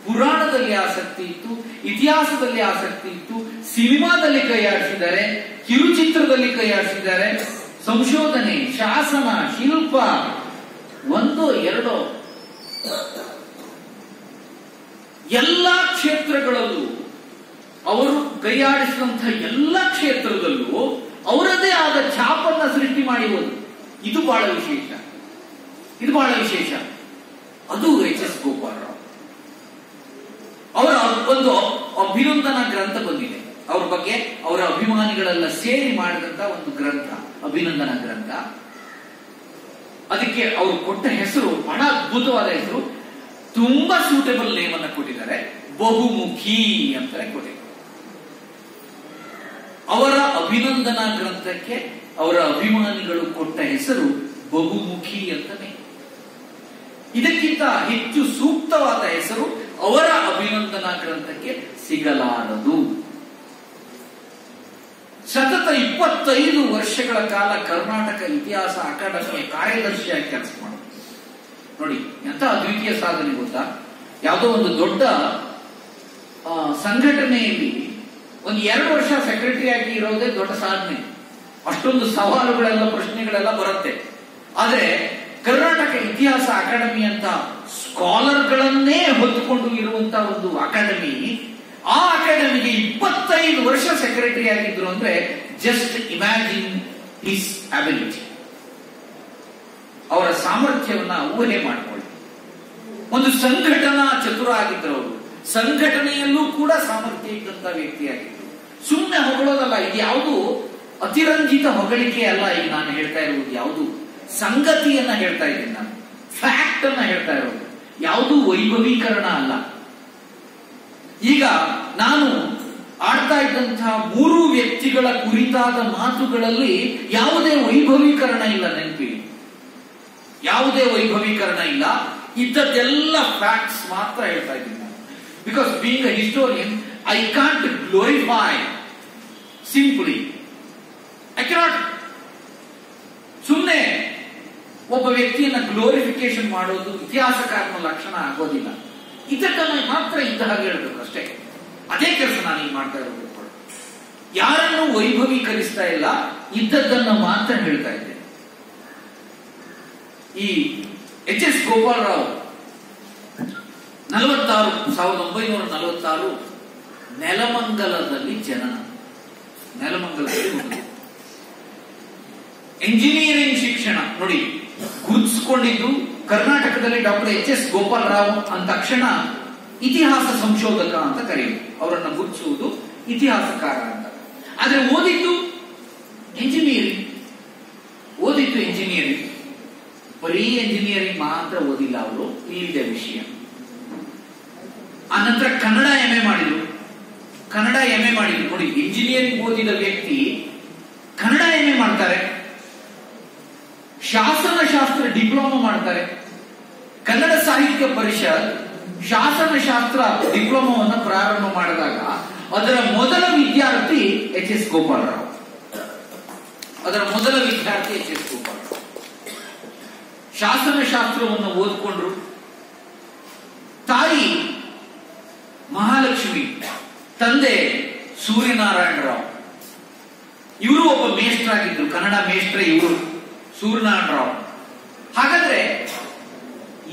ಪುರಾಣದಲ್ಲಿ ಆಸಕ್ತಿ ಇತ್ತು, ಇತಿಹಾಸದಲ್ಲಿ ಆಸಕ್ತಿ ಇತ್ತು, ಸಿನಿಮಾದಲ್ಲಿ ಕೈಯಾಡಿಸಿದ್ದಾರೆ, ಕಿರುಚಿತ್ರದಲ್ಲಿ ಕೈಯಾಡಿಸಿದ್ದಾರೆ. ಸಂಶೋಧನೆ, ಶಾಸನ, ಶಿಲ್ಪ, 1 2 ಎಲ್ಲಾ ಕ್ಷೇತ್ರಗಳಲ್ಲೂ ಅವರು ಕೈಯಾಡಿಸಿದಂತಹ ಎಲ್ಲ ಕ್ಷೇತ್ರದಲ್ಲೂ ಅವರದೇ ಆದ ಛಾಪನ್ನ ಸೃಷ್ಟಿ ಮಾಡಿರುವುದು. ಇದು ಬಹಳ ವಿಶೇಷ, ಇದು ಬಹಳ ವಿಶೇಷ. ಅದು ಎಚ್.ಎಸ್. ಗೋಪಾಲರಾವ್. ಅವರ ಒಂದು ಅಭಿನಂದನಾ ಗ್ರಂಥ ಬಂದಿದೆ, ಅವ್ರ ಬಗ್ಗೆ ಅವರ ಅಭಿಮಾನಿಗಳೆಲ್ಲ ಸೇರಿ ಮಾಡಿದಂತ ಒಂದು ಗ್ರಂಥ, ಅಭಿನಂದನಾ ಗ್ರಂಥ. ಅದಕ್ಕೆ ಅವರು ಕೊಟ್ಟ ಹೆಸರು ಬಹಳ ಅದ್ಭುತವಾದ ಹೆಸರು, ತುಂಬಾ ಸೂಟೇಬಲ್ ನೇಮ್ ಅನ್ನು ಕೊಟ್ಟಿದ್ದಾರೆ, ಬಹುಮುಖಿ ಅಂತ ಕೊಟ್ಟಿದ್ದಾರೆ. ಅವರ ಅಭಿನಂದನಾ ಗ್ರಂಥಕ್ಕೆ ಅವರ ಅಭಿಮಾನಿಗಳು ಕೊಟ್ಟ ಹೆಸರು ಬಹುಮುಖಿ ಅಂತಾನೆ. ಇದಕ್ಕಿಂತ ಹೆಚ್ಚು ಸೂಕ್ತವಾದ ಹೆಸರು ಅವರ ಅಭಿನಂದನಾ ಗ್ರಂಥಕ್ಕೆ ಸಿಗಲಾರದು. ಸತತ 25 ವರ್ಷಗಳ ಕಾಲ ಕರ್ನಾಟಕ ಇತಿಹಾಸ ಅಕಾಡೆಮಿಯ ಕಾರ್ಯದರ್ಶಿಯಾಗಿ ಕೆಲಸ ಮಾಡಿದ್ರು. ನೋಡಿ ಎಂತ ಅದ್ವಿತೀಯ ಸಾಧನೆ ಗೊತ್ತಾ. ಯಾವುದೋ ಒಂದು ದೊಡ್ಡ ಸಂಘಟನೆಯಲ್ಲಿ ಒಂದು 2 ವರ್ಷ ಸೆಕ್ರೆಟರಿ ಆಗಿ ಇರೋದೇ ದೊಡ್ಡ ಸಾಧನೆ. ಅಷ್ಟೊಂದು ಸವಾಲುಗಳೆಲ್ಲ, ಪ್ರಶ್ನೆಗಳೆಲ್ಲ ಬರುತ್ತೆ. ಆದ್ರೆ ಕರ್ನಾಟಕ ಇತಿಹಾಸ ಅಕಾಡೆಮಿ ಅಂತ ಸ್ಕಾಲರ್ಗಳನ್ನೇ ಹೊತ್ತುಕೊಂಡು ಇರುವಂತಹ ಒಂದು ಅಕಾಡೆಮಿ, ಆ ಅಕಾಡೆಮಿಗೆ 25 ವರ್ಷ ಸೆಕ್ರೆಟರಿ ಆಗಿದ್ರು ಅಂದ್ರೆ ಜಸ್ಟ್ ಇಮ್ಯಾಜಿನ್ ಹಿಸ್ ಅಬಿಲಿಟಿ. ಅವರ ಸಾಮರ್ಥ್ಯವನ್ನ ಊಹೆ ಮಾಡಿಕೊಳ್ಳಿ. ಒಂದು ಸಂಘಟನಾ ಚತುರ ಆಗಿದ್ರು ಅವರು, ಸಂಘಟನೆಯಲ್ಲೂ ಕೂಡ ಸಾಮರ್ಥ್ಯ ಇದ್ದಂತ ವ್ಯಕ್ತಿಯಾಗಿದ್ರು. ಸುಮ್ಮನೆ ಹೊಗಳೋದಲ್ಲ, ಇದು ಯಾವುದು ಅತಿರಂಜಿತ ಹೊಗಳಿಕೆ ಅಲ್ಲ. ಈಗ ನಾನು ಹೇಳ್ತಾ ಇರುವುದು ಯಾವುದು ಸಂಗತಿಯನ್ನ ಹೇಳ್ತಾ ಇದ್ದೀನಿ, ನಾನು ಫ್ಯಾಕ್ಟ್ ಅನ್ನ ಹೇಳ್ತಾ ಇರೋದು, ಯಾವುದು ವೈಭವೀಕರಣ ಅಲ್ಲ. ಈಗ ನಾನು ಆಡ್ತಾ ಇದ್ದಂತಹ 3 ವ್ಯಕ್ತಿಗಳ ಕುರಿತಾದ ಮಾತುಗಳಲ್ಲಿ ಯಾವುದೇ ವೈಭವೀಕರಣ ಇಲ್ಲ, ನೆನಪಿ, ಯಾವುದೇ ವೈಭವೀಕರಣ ಇಲ್ಲ. ಇದ್ದದ್ದೆಲ್ಲ ಫ್ಯಾಕ್ಟ್ಸ್ ಮಾತ್ರ ಹೇಳ್ತಾ ಇದ್ದೀನಿ ನಾನು. Because being a historian I can't glorify simply, I cannot. ಸುಮ್ಮನೆ ಒಬ್ಬ ವ್ಯಕ್ತಿಯನ್ನ ಗ್ಲೋರಿಫಿಕೇಶನ್ ಮಾಡೋದು ಇತಿಹಾಸಕಾರನ ಲಕ್ಷಣ ಆಗೋದಿಲ್ಲ. ಇದಕ್ಕನ್ನ ಮಾತ್ರ ಇದ್ದ ಹಾಗೆ ಹೇಳ್ಬೇಕು ಅಷ್ಟೇ. ಅದೇ ಕೆಲಸ ನಾನು ಈಗ ಮಾಡ್ತಾ ಇರೋದು. ಯಾರನ್ನು ವೈಭವೀಕರಿಸ್ತಾ ಇಲ್ಲ, ಇದ್ದದ್ದನ್ನ ಮಾತ್ರ ಹೇಳ್ತಾ ಇದ್ದೆ. ಈ ಎಚ್.ಎಸ್. ಗೋಪಾಲರಾವ್ 1946 ನೆಲಮಂಗಲದಲ್ಲಿ ಜನನ. ನೆಲಮಂಗಲದಲ್ಲಿ ಎಂಜಿನಿಯರಿಂಗ್ ಶಿಕ್ಷಣ ನೋಡಿ ಗುರುತಿಸಿಕೊಂಡಿದ್ದು ಕರ್ನಾಟಕದಲ್ಲಿ ಡಾಕ್ಟರ್ ಎಚ್.ಎಸ್. ಗೋಪಾಲರಾವ್ ಅಂದ ತಕ್ಷಣ ಇತಿಹಾಸ ಸಂಶೋಧಕ ಅಂತ ಕರೆಯುವುದು, ಅವರನ್ನು ಗುರುತಿಸುವುದು ಇತಿಹಾಸಕಾರ ಅಂತ. ಆದ್ರೆ ಓದಿದ್ದು ಎಂಜಿನಿಯರಿಂಗ್, ಬರೀ ಎಂಜಿನಿಯರಿಂಗ್ ಮಾತ್ರ ಓದಿಲ್ಲ ಅವರು, ಇಲ್ಲಿದೆ ವಿಷಯ. ಆನಂತರ ಕನ್ನಡ ಎಂ.ಎ. ಮಾಡಿದ್ರು. ನೋಡಿ, ಇಂಜಿನಿಯರಿಂಗ್ ಓದಿದ ವ್ಯಕ್ತಿ ಕನ್ನಡ ಎಂ.ಎ. ಮಾಡ್ತಾರೆ, ಶಾಸನಶಾಸ್ತ್ರ ಡಿಪ್ಲೊಮಾ ಮಾಡ್ತಾರೆ. ಕನ್ನಡ ಸಾಹಿತ್ಯ ಪರಿಷತ್ ಶಾಸನಶಾಸ್ತ್ರ ಡಿಪ್ಲೊಮಾವನ್ನು ಪ್ರಾರಂಭ ಮಾಡಿದಾಗ ಅದರ ಮೊದಲ ವಿದ್ಯಾರ್ಥಿ ಎಚ್.ಎಸ್. ಗೋಪಾಲರಾವ್. ಅದರ ಮೊದಲ ವಿದ್ಯಾರ್ಥಿ ಎಚ್ ಎಸ್ ಗೋಪಾಲರಾವ್. ಶಾಸನಶಾಸ್ತ್ರವನ್ನು ಓದಿಕೊಂಡ್ರು. ತಾಯಿ ಮಹಾಲಕ್ಷ್ಮಿ, ತಂದೆ ಸೂರ್ಯನಾರಾಯಣ ರಾವ್. ಇವರು ಒಬ್ಬ ಮೇಷ್ಟ್ರಾಗಿದ್ರು, ಕನ್ನಡ ಮೇಷ್ಟ್ರೆ ಇವರು ಸೂರ್ಯನಾರಾಯಣ ರಾವ್. ಹಾಗಾದ್ರೆ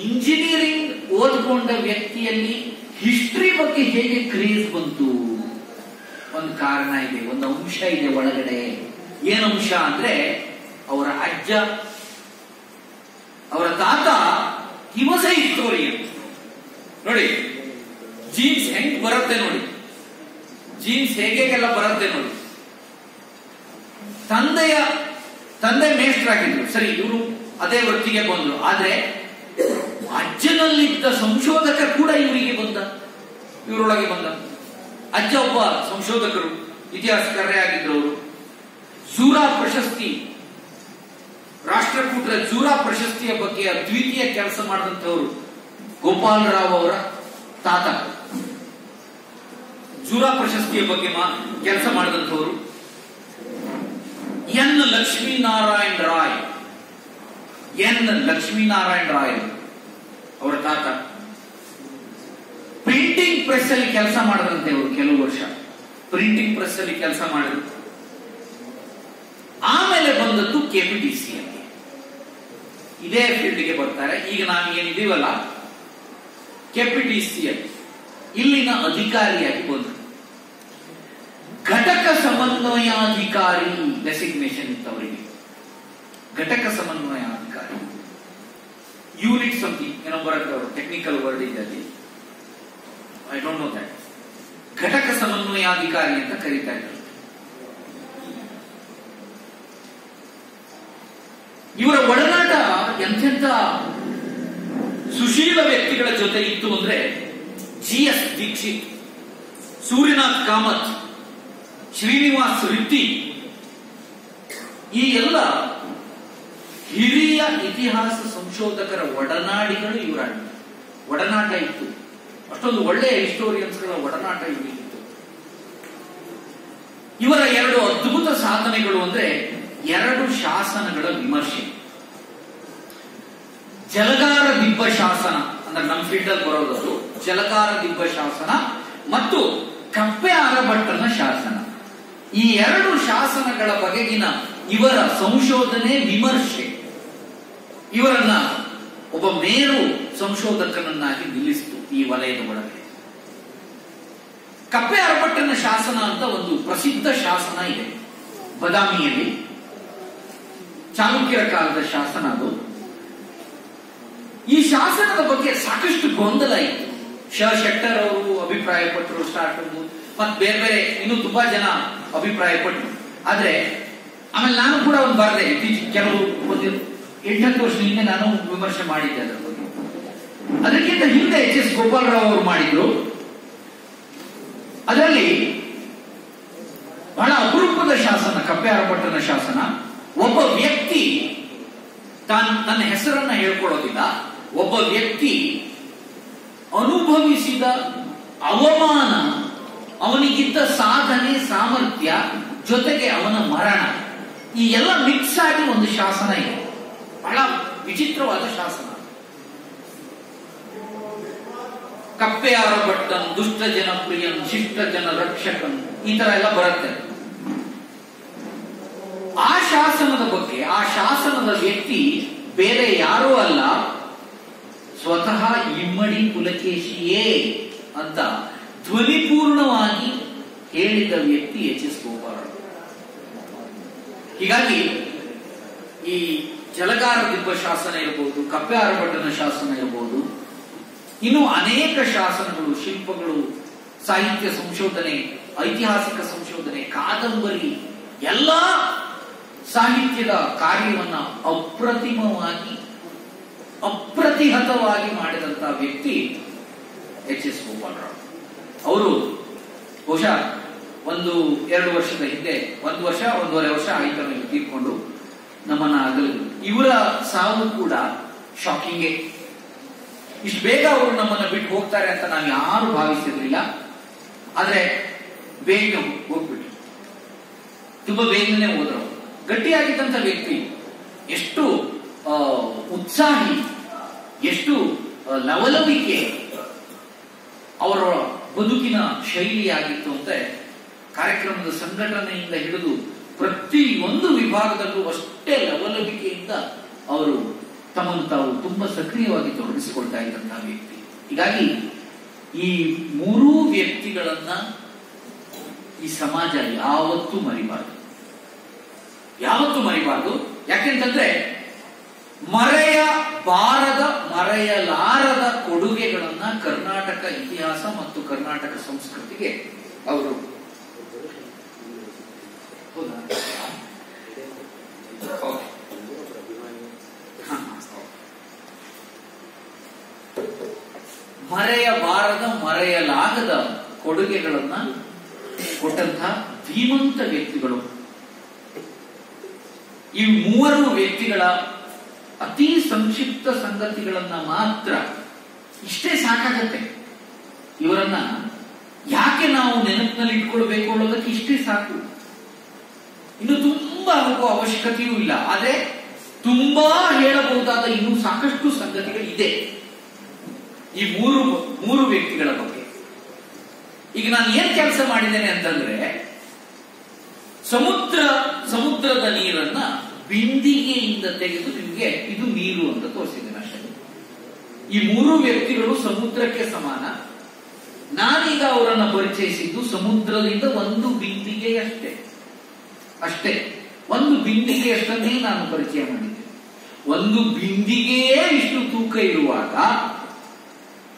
ಇಂಜಿನಿಯರಿಂಗ್ ಓದ್ಕೊಂಡ ವ್ಯಕ್ತಿಯಲ್ಲಿ ಹಿಸ್ಟ್ರಿ ಬಗ್ಗೆ ಹೇಗೆ ಕ್ರೇಜ್ ಬಂತು? ಒಂದು ಕಾರಣ ಇದೆ, ಒಂದು ಅಂಶ ಇದೆ ಒಳಗಡೆ. ಏನು ಅಂಶ ಅಂದ್ರೆ, ಅವರ ಅಜ್ಜ, ಅವರ ತಾತ ಹಿಮಸ ಹಿಸ್ಟೋರಿಯನ್. ನೋಡಿ ಜೀನ್ಸ್ ಹೆಂಗ್ ಬರುತ್ತೆ ನೋಡಿ, ಜೀನ್ಸ್ ಹೇಗೆಲ್ಲ ಬರುತ್ತೆ ನೋಡಿ. ತಂದೆ ಮೇಷ್ಟ್ರಾಗಿದ್ರು, ಸರಿ, ಇವರು ಅದೇ ವೃತ್ತಿಗೆ ಬಂದ್ರು. ಆದ್ರೆ ಅಜ್ಜನಲ್ಲಿದ್ದ ಸಂಶೋಧಕ ಕೂಡ ಇವರೊಳಗೆ ಬಂದ. ಅಜ್ಜ ಒಬ್ಬ ಸಂಶೋಧಕರು, ಇತಿಹಾಸಕಾರರೇ ಆಗಿದ್ರು ಅವರು. ಜೂರಾ ಪ್ರಶಸ್ತಿ, ರಾಷ್ಟ್ರಕೂಟರ ಜೂರಾ ಪ್ರಶಸ್ತಿಯ ಬಗ್ಗೆ ಅದ್ವಿತೀಯ ಕೆಲಸ ಮಾಡಿದಂಥವರು ಗೋಪಾಲರಾವ್ ಅವರ ತಾತ. ಜೂರಾ ಪ್ರಶಸ್ತಿಯ ಬಗ್ಗೆ ಕೆಲಸ ಮಾಡಿದಂಥವರು ಎನ್ ಲಕ್ಷ್ಮೀನಾರಾಯಣ ರಾಯ್ ಅವರ ತಾತ. ಪ್ರಿಂಟಿಂಗ್ ಪ್ರೆಸ್ ಅಲ್ಲಿ ಕೆಲಸ ಮಾಡಿದಂತೆ ಅವರು ಕೆಲವು ವರ್ಷ ಪ್ರಿಂಟಿಂಗ್ ಪ್ರೆಸ್ ಅಲ್ಲಿ ಕೆಲಸ ಮಾಡಿದ್ರು. ಆಮೇಲೆ ಬಂದದ್ದು ಕೆಪಿಟಿಸಿ ಅಲ್ಲಿ, ಇದೇ ಫೀಲ್ಡ್ಗೆ ಬರ್ತಾರೆ. ಈಗ ನಾವು ಏನಿದೀವಲ್ಲ ಕೆಪಿಟಿಸಿ ಅಲ್ಲಿ, ಇಲ್ಲಿನ ಅಧಿಕಾರಿಯಾಗಿ ಬಂದರು. ಘಟಕ ಸಮನ್ವಯಾಧಿಕಾರಿ ಡೆಸಿಗ್ನೇಷನ್ ಇತ್ತವರಿಗೆ. ಘಟಕ ಸಮನ್ವಯಾಧಿಕಾರಿ, ಯೂನಿಟ್ ಸಮಥಿಂಗ್ ಏನೋ ಬರುತ್ತೆ, ಅವರು ಟೆಕ್ನಿಕಲ್ ವರ್ಡ್ ಇದ್ದಲ್ಲಿ, ಐ ಡೋಂಟ್ ನೋ ದಟ್. ಘಟಕ ಸಮನ್ವಯಾಧಿಕಾರಿ ಅಂತ ಕರೀತಾ ಇದ್ದಾರೆ. ಇವರ ಒಡನಾಟ ಎಂತೆಂಥ ಸುಶೀಲ ವ್ಯಕ್ತಿಗಳ ಜೊತೆ ಇತ್ತು ಅಂದ್ರೆ, ಜಿ ಎಸ್ ದೀಕ್ಷಿತ್, ಸೂರ್ಯನಾಥ್ ಕಾಮತ್, ಶ್ರೀನಿವಾಸ್ ರಿತ್ತಿ, ಈ ಎಲ್ಲ ಹಿರಿಯ ಇತಿಹಾಸ ಸಂಶೋಧಕರ ಒಡನಾಡಿಗಳು ಇವರ ಒಡನಾಟ ಇತ್ತು. ಅಷ್ಟೊಂದು ಒಳ್ಳೆಯ ಹಿಸ್ಟೋರಿಯನ್ಸ್ಗಳ ಒಡನಾಟ ಇವರಿಗಿತ್ತು. ಇವರ ಎರಡು ಅದ್ಭುತ ಸಾಧನೆಗಳು ಅಂದ್ರೆ, ಎರಡು ಶಾಸನಗಳ ವಿಮರ್ಶೆ. ಜಲಗಾರ ದಿಬ್ಬ ಶಾಸನ ಅಂದ್ರೆ ನಮ್ಮ ಫೀಲ್ಡ್ ಅಲ್ಲಿ ಬರೋದು ಜಲಗಾರ ದಿಬ್ಬ ಶಾಸನ ಮತ್ತು ಕಪ್ಪೆ ಅರಭಟ್ಟನ ಶಾಸನ. ಈ ಎರಡು ಶಾಸನಗಳ ಬಗೆಗಿನ ಇವರ ಸಂಶೋಧನೆ, ವಿಮರ್ಶೆ ಇವರನ್ನ ಒಬ್ಬ ಮೇರು ಸಂಶೋಧಕನನ್ನಾಗಿ ನಿಲ್ಲಿಸಿತು ಈ ವಲಯದ ಒಳಗೆ. ಕಪ್ಪೆ ಅರಭಟ್ಟನ ಶಾಸನ ಅಂತ ಒಂದು ಪ್ರಸಿದ್ಧ ಶಾಸನ ಇದೆ ಬದಾಮಿಯಲ್ಲಿ, ಚಾಲುಕ್ಯರ ಕಾಲದ ಶಾಸನ ಅದು. ಈ ಶಾಸನದ ಬಗ್ಗೆ ಸಾಕಷ್ಟು ಗೊಂದಲ ಇತ್ತು. ಶೆಟ್ಟರ್ ಅವರು ಅಭಿಪ್ರಾಯಪಟ್ಟರು, ಸ್ಟಾರ್ಟಿಂಗ್ ಮತ್ತೆ ಬೇರೆ ಬೇರೆ ಇನ್ನೂ ತುಂಬಾ ಜನ ಅಭಿಪ್ರಾಯಪಟ್ಟರು. ಆದ್ರೆ ಆಮೇಲೆ ನಾನು ಕೂಡ ಒಂದು ಬರದೆ, ಇತ್ತೀಚೆಗೆ ಕೆಲವು ಒಂದು 8-10 ವರ್ಷದ ಹಿಂದೆ ನಾನು ವಿಮರ್ಶೆ ಮಾಡಿದ್ದೆ ಅದರ ಬಗ್ಗೆ. ಅದಕ್ಕಿಂತ ಹಿಂದೆ ಎಚ್ ಎಸ್ ಗೋಪಾಲರಾವ್ ಅವರು ಮಾಡಿದ್ರು. ಅದರಲ್ಲಿ ಬಹಳ ಅಪರೂಪದ ಶಾಸನ ಕಪ್ಪೆ ಅರಭಟ್ಟನ ಶಾಸನ. ಒಬ್ಬ ವ್ಯಕ್ತಿ ತನ್ನ ಹೆಸರನ್ನ ಹೇಳ್ಕೊಳ್ಳೋದಿಲ್ಲ. ಒಬ್ಬ ವ್ಯಕ್ತಿ ಅನುಭವಿಸಿದ ಅವಮಾನ, ಅವನಿಗಿದ್ದ ಸಾಧನೆ, ಸಾಮರ್ಥ್ಯ, ಜೊತೆಗೆ ಅವನ ಮರಣ, ಈ ಎಲ್ಲ ಮಿಕ್ಸ್ ಆಗಿ ಒಂದು ಶಾಸನ ಇದೆ. ಬಹಳ ವಿಚಿತ್ರವಾದ ಶಾಸನ. ಕಪ್ಪೆ ಅರಭಟ್ಟನ್ ದುಷ್ಟ ಜನಪ್ರಿಯನ್ ಶಿಷ್ಟ ಜನ ರಕ್ಷಕನ್, ಈ ತರ ಎಲ್ಲ ಬರುತ್ತೆ. ಆ ಶಾಸನದ ಬಗ್ಗೆ, ಆ ಶಾಸನದ ವ್ಯಕ್ತಿ ಬೇರೆ ಯಾರೂ ಅಲ್ಲ, ಸ್ವತಃ ಇಮ್ಮಡಿ ಪುಲಕೇಶಿಯೇ ಅಂತ ಧ್ವನಿಪೂರ್ಣವಾಗಿ ಹೇಳಿದ ವ್ಯಕ್ತಿ ಎಚ್ ಎಸ್ ಗೋಪಾಲರಾವ್. ಹೀಗಾಗಿ ಈ ಜಲಗಾರ ದಿಬ್ಬ ಶಾಸನ ಇರಬಹುದು, ಕಪ್ಪೆ ಅರಭಟ್ಟನ ಶಾಸನ ಇರಬಹುದು, ಇನ್ನು ಅನೇಕ ಶಾಸನಗಳು, ಶಿಲ್ಪಗಳು, ಸಾಹಿತ್ಯ ಸಂಶೋಧನೆ, ಐತಿಹಾಸಿಕ ಸಂಶೋಧನೆ, ಕಾದಂಬರಿ, ಎಲ್ಲ ಸಾಹಿತ್ಯದ ಕಾರ್ಯವನ್ನ ಅಪ್ರತಿಮವಾಗಿ, ಅಪ್ರತಿಹತವಾಗಿ ಮಾಡಿದಂತಹ ವ್ಯಕ್ತಿ ಎಚ್ ಎಸ್ ಗೋಪಾಲರಾವ್. ಅವರು ಬಹುಶಃ 1-2 ವರ್ಷದ ಹಿಂದೆ, 1 ವರ್ಷ 1.5 ವರ್ಷ ಆಯ್ತು ತೀರ್ಕೊಂಡು ನಮ್ಮನ್ನ ಅಗಲಿದ್ರು. ಇವರ ಸಾವು ಕೂಡ ಶಾಕಿಂಗೇ. ಇಷ್ಟು ಬೇಗ ಅವರು ನಮ್ಮನ್ನ ಬಿಟ್ಟು ಹೋಗ್ತಾರೆ ಅಂತ ನಾವು ಯಾರು ಭಾವಿಸಿರ್ಲಿಲ್ಲ. ಆದ್ರೆ ಬೇಗ ಹೋಗ್ಬಿಟ್ರು, ತುಂಬಾ ಬೇಗನೆ ಹೋದ್ರು. ಗಟ್ಟಿಯಾಗಿದ್ದಂಥ ವ್ಯಕ್ತಿ, ಎಷ್ಟು ಉತ್ಸಾಹಿ, ಎಷ್ಟು ಲವಲವಿಕೆ ಅವರ ಬದುಕಿನ ಶೈಲಿಯಾಗಿತ್ತು ಅಂತ ಕಾರ್ಯಕ್ರಮದ ಸಂಘಟನೆಯಿಂದ ಹಿಡಿದು ಪ್ರತಿಯೊಂದು ವಿಭಾಗದಲ್ಲೂ ಅಷ್ಟೇ ಲವಲವಿಕೆಯಿಂದ ಅವರು ತಮ್ಮನ್ನು ತಾವು ತುಂಬಾ ಸಕ್ರಿಯವಾಗಿ ತೊಡಗಿಸಿಕೊಳ್ತಾ ಇದ್ದಂತಹ ವ್ಯಕ್ತಿ. ಹೀಗಾಗಿ ಈ ಮೂರೂ ವ್ಯಕ್ತಿಗಳನ್ನ ಈ ಸಮಾಜ ಯಾವತ್ತೂ ಮರಿಬಾರದು, ಯಾವತ್ತೂ ಮರಿಬಾರದು. ಯಾಕೆಂತಂದ್ರೆ ಮರೆಯಲಾರದ ಕೊಡುಗೆಗಳನ್ನ ಕರ್ನಾಟಕ ಇತಿಹಾಸ ಮತ್ತು ಕರ್ನಾಟಕ ಸಂಸ್ಕೃತಿಗೆ ಅವರು ಮರೆಯಲಾಗದ ಕೊಡುಗೆಗಳನ್ನ ಕೊಟ್ಟಂತಹ ಧೀಮಂತ ವ್ಯಕ್ತಿಗಳು. ಈ ಮೂವರು ವ್ಯಕ್ತಿಗಳ ಅತಿ ಸಂಕ್ಷಿಪ್ತ ಸಂಗತಿಗಳನ್ನ ಮಾತ್ರ, ಇಷ್ಟೇ ಸಾಕಾಗತ್ತೆ. ಇವರನ್ನ ಯಾಕೆ ನಾವು ನೆನಪಿನಲ್ಲಿ ಇಟ್ಕೊಳ್ಬೇಕು ಅನ್ನೋದಕ್ಕೆ ಇಷ್ಟೇ ಸಾಕು. ಇನ್ನು ತುಂಬಾ ಹೋಗುವ ಅವಶ್ಯಕತೆಯೂ ಇಲ್ಲ. ಆದ್ರೆ ತುಂಬಾ ಹೇಳಬಹುದಾದ ಇನ್ನೂ ಸಾಕಷ್ಟು ಸಂಗತಿಗಳಿದೆ ಈ ಮೂರು ವ್ಯಕ್ತಿಗಳ ಬಗ್ಗೆ. ಈಗ ನಾನು ಏನ್ ಕೆಲಸ ಮಾಡಿದ್ದೇನೆ ಅಂತಂದ್ರೆ, ಸಮುದ್ರದ ನೀರನ್ನ ಬಿಂದಿಗೆಯಿಂದ ತೆಗೆದು ನಿಮಗೆ ಇದು ನೀರು ಅಂತ ತೋರಿಸಿದ್ದೇನೆ ಅಷ್ಟೇ. ಈ ಮೂರು ವ್ಯಕ್ತಿಗಳು ಸಮುದ್ರಕ್ಕೆ ಸಮಾನ. ನಾನೀಗ ಅವರನ್ನ ಪರಿಚಯಿಸಿದ್ದು ಸಮುದ್ರದಿಂದ ಒಂದು ಬಿಂದಿಗೆಯಷ್ಟೇ, ಅಷ್ಟೇ. ಒಂದು ಬಿಂದಿಗೆಯಷ್ಟನ್ನೇ ನಾನು ಪರಿಚಯ ಮಾಡಿದ್ದೆ. ಒಂದು ಬಿಂದಿಗೆಯೇ ಇಷ್ಟು ತೂಕ ಇರುವಾಗ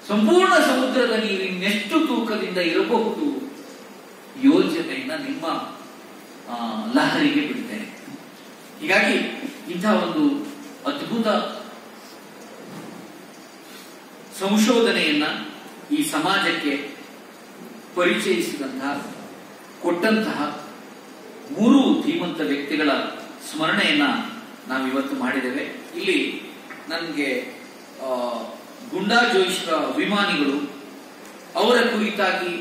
ಸಂಪೂರ್ಣ ಸಮುದ್ರದ ನೀರಿನೆಷ್ಟು ತೂಕದಿಂದ ಇರಬಹುದು ಯೋಚನೆಯನ್ನ ನಿಮ್ಮ ಲಹರಿಗೆ ಬಿಡ್ತೇನೆ. ಹೀಗಾಗಿ ಇಂತಹ ಒಂದು ಅದ್ಭುತ ಸಂಶೋಧನೆಯನ್ನ ಈ ಸಮಾಜಕ್ಕೆ ಪರಿಚಯಿಸಿದಂತಹ, ಕೊಟ್ಟಂತಹ ಮೂರು ಧೀಮಂತ ವ್ಯಕ್ತಿಗಳ ಸ್ಮರಣೆಯನ್ನ ನಾವಿವತ್ತು ಮಾಡಿದ್ದೇವೆ. ಇಲ್ಲಿ ನನಗೆ ಗುಂಡಾ ಜೋಯಿಸ್ರ ಅಭಿಮಾನಿಗಳು ಅವರ ಕುರಿತಾಗಿ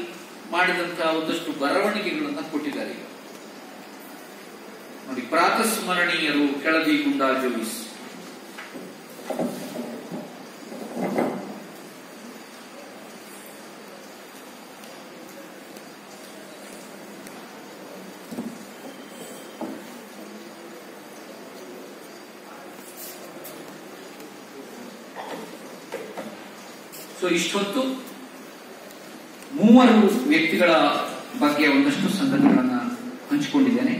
ಮಾಡಿದಂತಹ ಒಂದಷ್ಟು ಬರವಣಿಗೆಗಳನ್ನು ಕೊಟ್ಟಿದ್ದಾರೆ. ನೋಡಿ, ಪ್ರಾತಸ್ಮರಣೀಯರು ಕೆಳದಿ ಗುಂಡಾ ಜೋಯಿಸ್. ಇಷ್ಟೊತ್ತು ಮೂವರು ವ್ಯಕ್ತಿಗಳ ಬಗ್ಗೆ ಒಂದಷ್ಟು ಸಂಗತಿಗಳನ್ನ ಹಂಚಿಕೊಂಡಿದ್ದೇನೆ.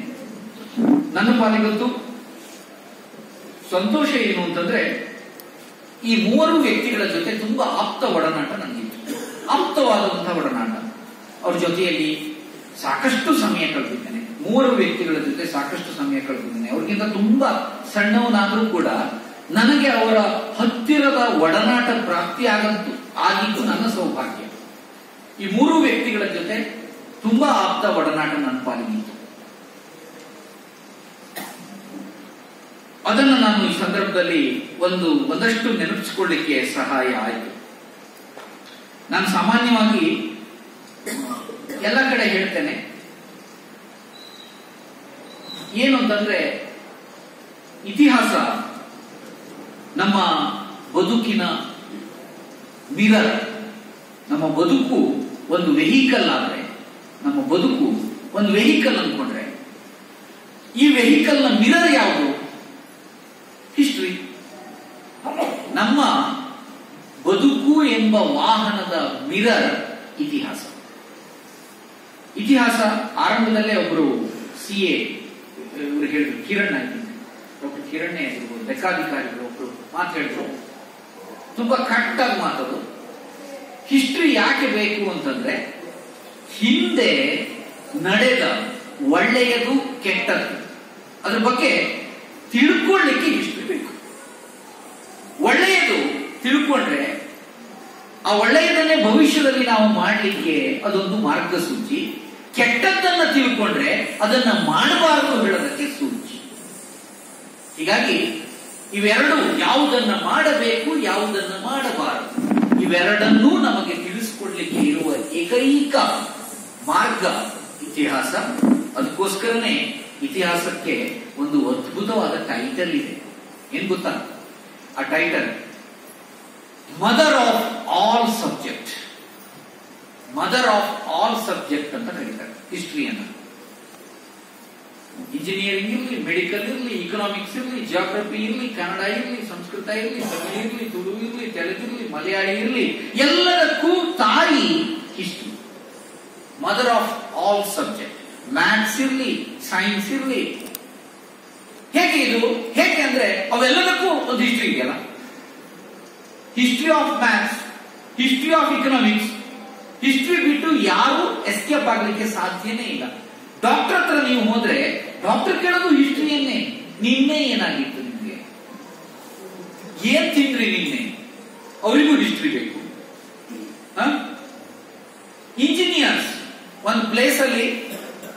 ನನ್ನ ಪಾಲಿಗಂತೂ ಸಂತೋಷ ಏನು ಅಂತಂದ್ರೆ, ಈ ಮೂವರು ವ್ಯಕ್ತಿಗಳ ಜೊತೆ ತುಂಬಾ ಆಪ್ತ ಒಡನಾಟ ನನಗಿತ್ತು. ಆಪ್ತವಾದಂತಹ ಒಡನಾಟ. ಅವ್ರ ಜೊತೆಯಲ್ಲಿ ಸಾಕಷ್ಟು ಸಮಯ ಕಳೆದಿದ್ದೇನೆ. ಮೂವರು ವ್ಯಕ್ತಿಗಳ ಜೊತೆ ಸಾಕಷ್ಟು ಸಮಯ ಕಳೆದಿದ್ದೇನೆ. ಅವ್ರಿಗಿಂತ ತುಂಬಾ ಸಣ್ಣವನಾದ್ರೂ ಕೂಡ ನನಗೆ ಅವರ ಹತ್ತಿರದ ಒಡನಾಟ ಆಗಿದ್ದು ನನ್ನ ಸೌಭಾಗ್ಯ. ಈ ಮೂರು ವ್ಯಕ್ತಿಗಳ ಜೊತೆ ತುಂಬಾ ಆಪ್ತ ಒಡನಾಟ ನನ್ನ ಪಾಲಿಗಿತ್ತು. ಅದನ್ನು ನಾನು ಈ ಸಂದರ್ಭದಲ್ಲಿ ಒಂದಷ್ಟು ನೆನಪಿಸಿಕೊಳ್ಳಿಕ್ಕೆ ಸಹಾಯ ಆಯಿತು. ನಾನು ಸಾಮಾನ್ಯವಾಗಿ ಎಲ್ಲ ಕಡೆ ಹೇಳ್ತೇನೆ, ಏನು ಅಂತಂದ್ರೆ, ಇತಿಹಾಸ ನಮ್ಮ ಬದುಕಿನ ಮಿರರ್. ನಮ್ಮ ಬದುಕು ಒಂದು ವೆಹಿಕಲ್ ಆದ್ರೆ, ನಮ್ಮ ಬದುಕು ಒಂದು ವೆಹಿಕಲ್ ಅಂದ್ಕೊಂಡ್ರೆ, ಈ ವೆಹಿಕಲ್ ನ ಮಿರರ್ ಯಾವುದು? ಹಿಸ್ಟ್ರಿ. ನಮ್ಮ ಬದುಕು ಎಂಬ ವಾಹನದ ಮಿರರ್ ಇತಿಹಾಸ. ಇತಿಹಾಸ ಆರಂಭದಲ್ಲೇ ಒಬ್ಬರು CA ಇವರು ಹೇಳಿದ್ರು, ಕಿರಣ್ ಆಗಿದ್ದಾರೆ, ಡಾಕ್ಟರ್ ಕಿರಣ್ ಆಗಿರ್ಬೋದು, ಲೆಕ್ಕಾಧಿಕಾರಿಗಳು ಒಬ್ರು ಮಾತು ಹೇಳಿದ್ರು, ತುಂಬಾ ಕರೆಕ್ಟಾಗಿ ಮಾತದು. ಹಿಸ್ಟ್ರಿ ಯಾಕೆ ಬೇಕು ಅಂತಂದ್ರೆ, ಹಿಂದೆ ನಡೆದ ಒಳ್ಳೆಯದು ಕೆಟ್ಟದ್ದು ಅದ್ರ ಬಗ್ಗೆ ತಿಳ್ಕೊಳ್ಳಿಕ್ಕೆ ಹಿಸ್ಟ್ರಿ ಬೇಕು. ಒಳ್ಳೆಯದು ತಿಳ್ಕೊಂಡ್ರೆ ಆ ಒಳ್ಳೆಯದನ್ನೇ ಭವಿಷ್ಯದಲ್ಲಿ ನಾವು ಮಾಡಲಿಕ್ಕೆ ಅದೊಂದು ಮಾರ್ಗಸೂಚಿ. ಕೆಟ್ಟದ್ದನ್ನ ತಿಳ್ಕೊಂಡ್ರೆ ಅದನ್ನ ಮಾಡಬಾರದು ಹೇಳೋದಕ್ಕೆ ಸೂಚಿ. ಹೀಗಾಗಿ ಇವೆರಡು, ಯಾವುದನ್ನ ಮಾಡಬೇಕು ಯಾವುದನ್ನ ಮಾಡಬಾರದು, ಇವೆರಡನ್ನೂ ನಮಗೆ ತಿಳಿಸಿಕೊಡ್ಲಿಕ್ಕೆ ಇರುವ ಏಕೈಕ ಮಾರ್ಗ ಇತಿಹಾಸ. ಅದಕ್ಕೋಸ್ಕರನೇ ಇತಿಹಾಸಕ್ಕೆ ಒಂದು ಅದ್ಭುತವಾದ ಟೈಟಲ್ ಇದೆ. ಏನ್ ಗೊತ್ತಾ? ಆ title mother of all subject. Mother of all subject ಅಂತ ಕರೀತಾರೆ ಹಿಸ್ಟ್ರಿಯನ್ನು. ಇಂಜಿನಿಯರಿಂಗ್ ಇರಲಿ, ಮೆಡಿಕಲ್ ಇರಲಿ, ಇಕನಾಮಿಕ್ಸ್ ಇರಲಿ, ಜಿಯೋಗ್ರಫಿ ಇರಲಿ, ಕನ್ನಡ ಇರಲಿ, ಸಂಸ್ಕೃತ ಇರಲಿ, ತಮಿಳು ಇರಲಿ, ತುಳು ಇರಲಿ, ತೆಲುಗಿರಲಿ, ಮಲಯಾಳಿ ಇರಲಿ, ಎಲ್ಲದಕ್ಕೂ ತಾಯಿ history. Mother of all subject. Maths ಇರಲಿ, ಸೈನ್ಸ್ ಇರಲಿ. ಹೇಗೆ ಇದು? ಹೇಗೆ ಅಂದ್ರೆ ಅವೆಲ್ಲದಕ್ಕೂ ಒಂದು ಹಿಸ್ಟ್ರಿ ಇದೆಯಲ್ಲ. History of maths, history of economics, history ಬಿಟ್ಟು ಯಾರು ಎಸ್ಕೇಪ್ ಆಗಲಿಕ್ಕೆ ಸಾಧ್ಯನೇ ಇಲ್ಲ. ಡಾಕ್ಟರ್ ಹತ್ರ ನೀವು ಹೋದ್ರೆ ಡಾಕ್ಟರ್ ಕೇಳೋದು ಹಿಸ್ಟ್ರಿಯನ್ನೇ. ನಿನ್ನೆ ಏನಾಗಿತ್ತು, ನಿಮ್ಗೆ ಏನ್ ತಿಂದ್ರಿ ನಿನ್ನೆ, ಅವರಿಗೂ ಹಿಸ್ಟ್ರಿ ಬೇಕು. ಇಂಜಿನಿಯರ್ಸ್ ಒಂದು ಪ್ಲೇಸ್ ಅಲ್ಲಿ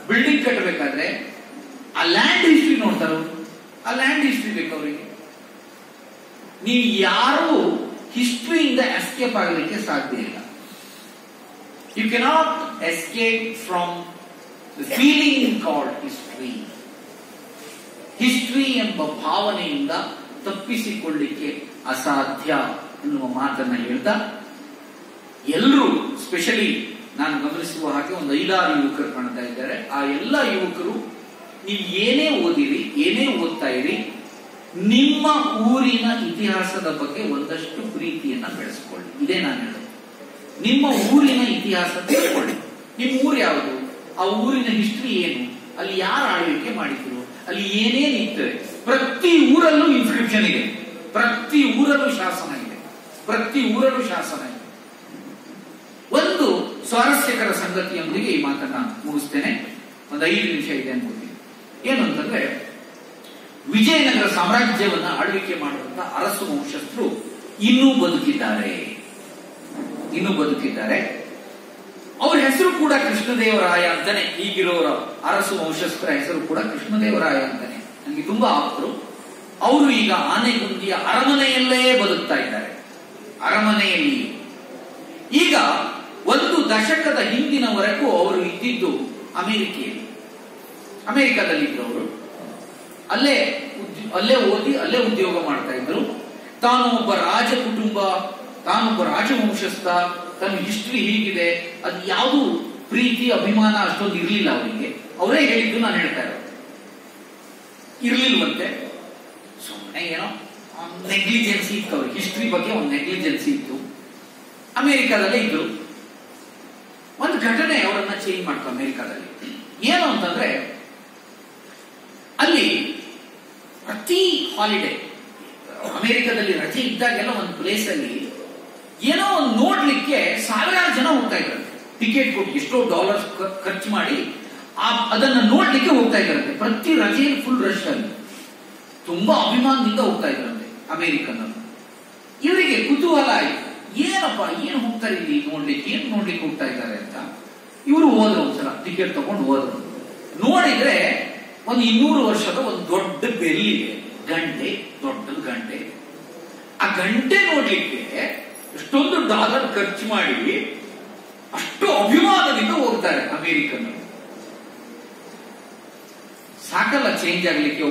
ಬಿಲ್ಡಿಂಗ್ ಕಟ್ಟಬೇಕಾದ್ರೆ ಆ ಲ್ಯಾಂಡ್ ಹಿಸ್ಟ್ರಿ ನೋಡ್ತಾರ. ಆ ಲ್ಯಾಂಡ್ ಹಿಸ್ಟ್ರಿ ಬೇಕು ಅವರಿಗೆ. ನೀವು ಯಾರು ಹಿಸ್ಟ್ರಿಯಿಂದ ಎಸ್ಕೇಪ್ ಆಗಲಿಕ್ಕೆ ಸಾಧ್ಯ ಇಲ್ಲ. You cannot escape from the feeling called history. History ಎಂಬ ಭಾವನೆಯಿಂದ ತಪ್ಪಿಸಿಕೊಳ್ಳಿಕ್ಕೆ ಅಸಾಧ್ಯ ಎನ್ನುವ ಮಾತನ್ನ ಹೇಳ್ತಾ, ಎಲ್ಲರೂ ಸ್ಪೆಷಲಿ ನಾನು ಗಮನಿಸುವ ಹಾಗೆ ಒಂದು 5-6 ಯುವಕರು ಕಾಣ್ತಾ ಇದ್ದಾರೆ. ಆ ಎಲ್ಲ ಯುವಕರು ನೀವು ಏನೇ ಓದಿರಿ, ಏನೇ ಓದ್ತಾ ಇರಿ, ನಿಮ್ಮ ಊರಿನ ಇತಿಹಾಸದ ಬಗ್ಗೆ ಒಂದಷ್ಟು ಪ್ರೀತಿಯನ್ನ ಬೆಳೆಸ್ಕೊಳ್ಳಿ. ಇದೇ ನಾನು ಹೇಳೋದು. ನಿಮ್ಮ ಊರಿನ ಇತಿಹಾಸ ತಿಳ್ಕೊಳ್ಳಿ. ನಿಮ್ಮ ಊರು ಯಾವುದು, ಆ ಊರಿನ ಹಿಸ್ಟ್ರಿ ಏನು, ಅಲ್ಲಿ ಯಾರು ಆಳ್ವಿಕೆ ಮಾಡಿದ್ರು, ಅಲ್ಲಿ ಏನೇನಿರ್ತದೆ. ಪ್ರತಿ ಊರಲ್ಲೂ ಇನ್ಸ್ಕ್ರಿಪ್ಷನ್ ಇದೆ, ಪ್ರತಿ ಊರಲ್ಲೂ ಶಾಸನ ಇದೆ, ಪ್ರತಿ ಊರಲ್ಲೂ ಶಾಸನ ಇದೆ. ಒಂದು ಸ್ವಾರಸ್ಯಕರ ಸಂಗತಿಯೊಂದಿಗೆ ಈ ಮಾತನ್ನ ಮುಗಿಸ್ತೇನೆ. ಒಂದು 5 ನಿಮಿಷ ಇದೆ ಅನ್ಕೋತೀನಿ. ಏನು ಅಂತಂದ್ರೆ, ವಿಜಯನಗರ ಸಾಮ್ರಾಜ್ಯವನ್ನ ಆಳ್ವಿಕೆ ಮಾಡುವಂತ ಅರಸು ವಂಶಸ್ಥರು ಇನ್ನೂ ಬದುಕಿದ್ದಾರೆ. ಅವರ ಹೆಸರು ಕೂಡ ಕೃಷ್ಣದೇವರಾಯ ಅಂತಾನೆ. ಈಗಿರೋರ ಅರಸು ವಂಶಸ್ಥರ ಹೆಸರು ಕೂಡ ಕೃಷ್ಣದೇವರಾಯ ಅಂತಾನೆ. ನನಗೆ ತುಂಬಾ ಆಪ್ತರು. ಅವರು ಈಗ ಆನೆಗುಂದಿಯ ಅರಮನೆಯಲ್ಲೇ ಬದುಕ್ತಾ ಇದ್ದಾರೆ. ಅರಮನೆಯಲ್ಲಿ ಈಗ 1 ದಶಕದ ಹಿಂದಿನವರೆಗೂ ಅವರು ಇದ್ದಿದ್ದು ಅಮೆರಿಕದಲ್ಲಿದ್ರು. ಅವರು ಅಲ್ಲೇ ಓದಿ ಅಲ್ಲೇ ಉದ್ಯೋಗ ಮಾಡ್ತಾ ಇದ್ರು. ತಾನು ಒಬ್ಬ ರಾಜವಂಶಸ್ಥ, ತನ್ನ ಹಿಸ್ಟ್ರಿ ಹೀಗಿದೆ, ಅದು ಯಾವುದು ಪ್ರೀತಿ ಅಭಿಮಾನ ಅಷ್ಟೊಂದು ಇರಲಿಲ್ಲ ಅವರಿಗೆ. ಅವರೇ ಹೇಳಿದ್ದು ನಾನು ಹೇಳ್ತಾ ಇರೋದು. ಇರ್ಲಿಲ್ವಂತೆ, ಸುಮ್ಮನೆ ಏನೋ ನೆಗ್ಲಿಜೆನ್ಸಿ ಇತ್ತು ಅವ್ರಿಗೆ. ಹಿಸ್ಟ್ರಿ ಬಗ್ಗೆ ಒಂದು ನೆಗ್ಲಿಜೆನ್ಸಿ ಇತ್ತು. ಅಮೆರಿಕಾದಲ್ಲೇ ಇದ್ರು. ಒಂದು ಘಟನೆ ಅವರನ್ನ ಚೇಂಜ್ ಮಾಡ್ತು ಅಮೆರಿಕಾದಲ್ಲಿ. ಏನು ಅಂತಂದ್ರೆ, ಅಲ್ಲಿ ಪ್ರತಿ ಹಾಲಿಡೇ ಅಮೆರಿಕದಲ್ಲಿ ರಜೆ ಇದ್ದಾಗೆಲ್ಲ ಒಂದು ಪ್ಲೇಸ್ ಅಲ್ಲಿ ಏನೋ ಒಂದು ನೋಡ್ಲಿಕ್ಕೆ 1000 ಜನ ಹೋಗ್ತಾ ಇದ್ದಾರೆ. ಟಿಕೆಟ್ ಕೊಟ್ಟು ಎಷ್ಟೋ ಡಾಲರ್ಸ್ ಖರ್ಚು ಮಾಡಿ ಅದನ್ನ ನೋಡ್ಲಿಕ್ಕೆ ಹೋಗ್ತಾ ಇದ್ದಾರಂತೆ. ಪ್ರತಿ ರಜೆಯಲ್ಲಿ ಫುಲ್ ರಶ್ ಅಲ್ಲಿ ತುಂಬಾ ಅಭಿಮಾನದಿಂದ ಹೋಗ್ತಾ ಇದ್ದಾರಂತೆ ಅಮೆರಿಕನ್ನರು. ಇವರಿಗೆ ಕುತೂಹಲ ಆಯ್ತು, ಏನಪ್ಪ ಏನು ಹೋಗ್ತಾರೆ ಇಲ್ಲಿ ನೋಡ್ಲಿಕ್ಕೆ, ಏನ್ ನೋಡ್ಲಿಕ್ಕೆ ಹೋಗ್ತಾ ಇದ್ದಾರೆ ಅಂತ. ಇವರು ಹೋದ್ರು, ಒಂದ್ಸಲ ಟಿಕೆಟ್ ತಗೊಂಡು ಹೋದ್ರು. ನೋಡಿದ್ರೆ ಒಂದು 200 ವರ್ಷದ ಒಂದು ದೊಡ್ಡ ಬೆಲ್ಲಿಗೆ ಗಂಟೆ, ದೊಡ್ಡ ಗಂಟೆ. ಆ ಗಂಟೆ ನೋಡ್ಲಿಕ್ಕೆ ಎಷ್ಟೊಂದು ಡಾಲರ್ ಖರ್ಚು ಮಾಡಿ ಅಷ್ಟು ಅಭಿಮಾನದಿಂದ ಹೋಗ್ತಾರೆ ಅಮೆರಿಕನ್ನರು. ಸಾಕಲ್ಲ ಚೇಂಜ್ ಆಗ್ಲಿಕ್ಕೆ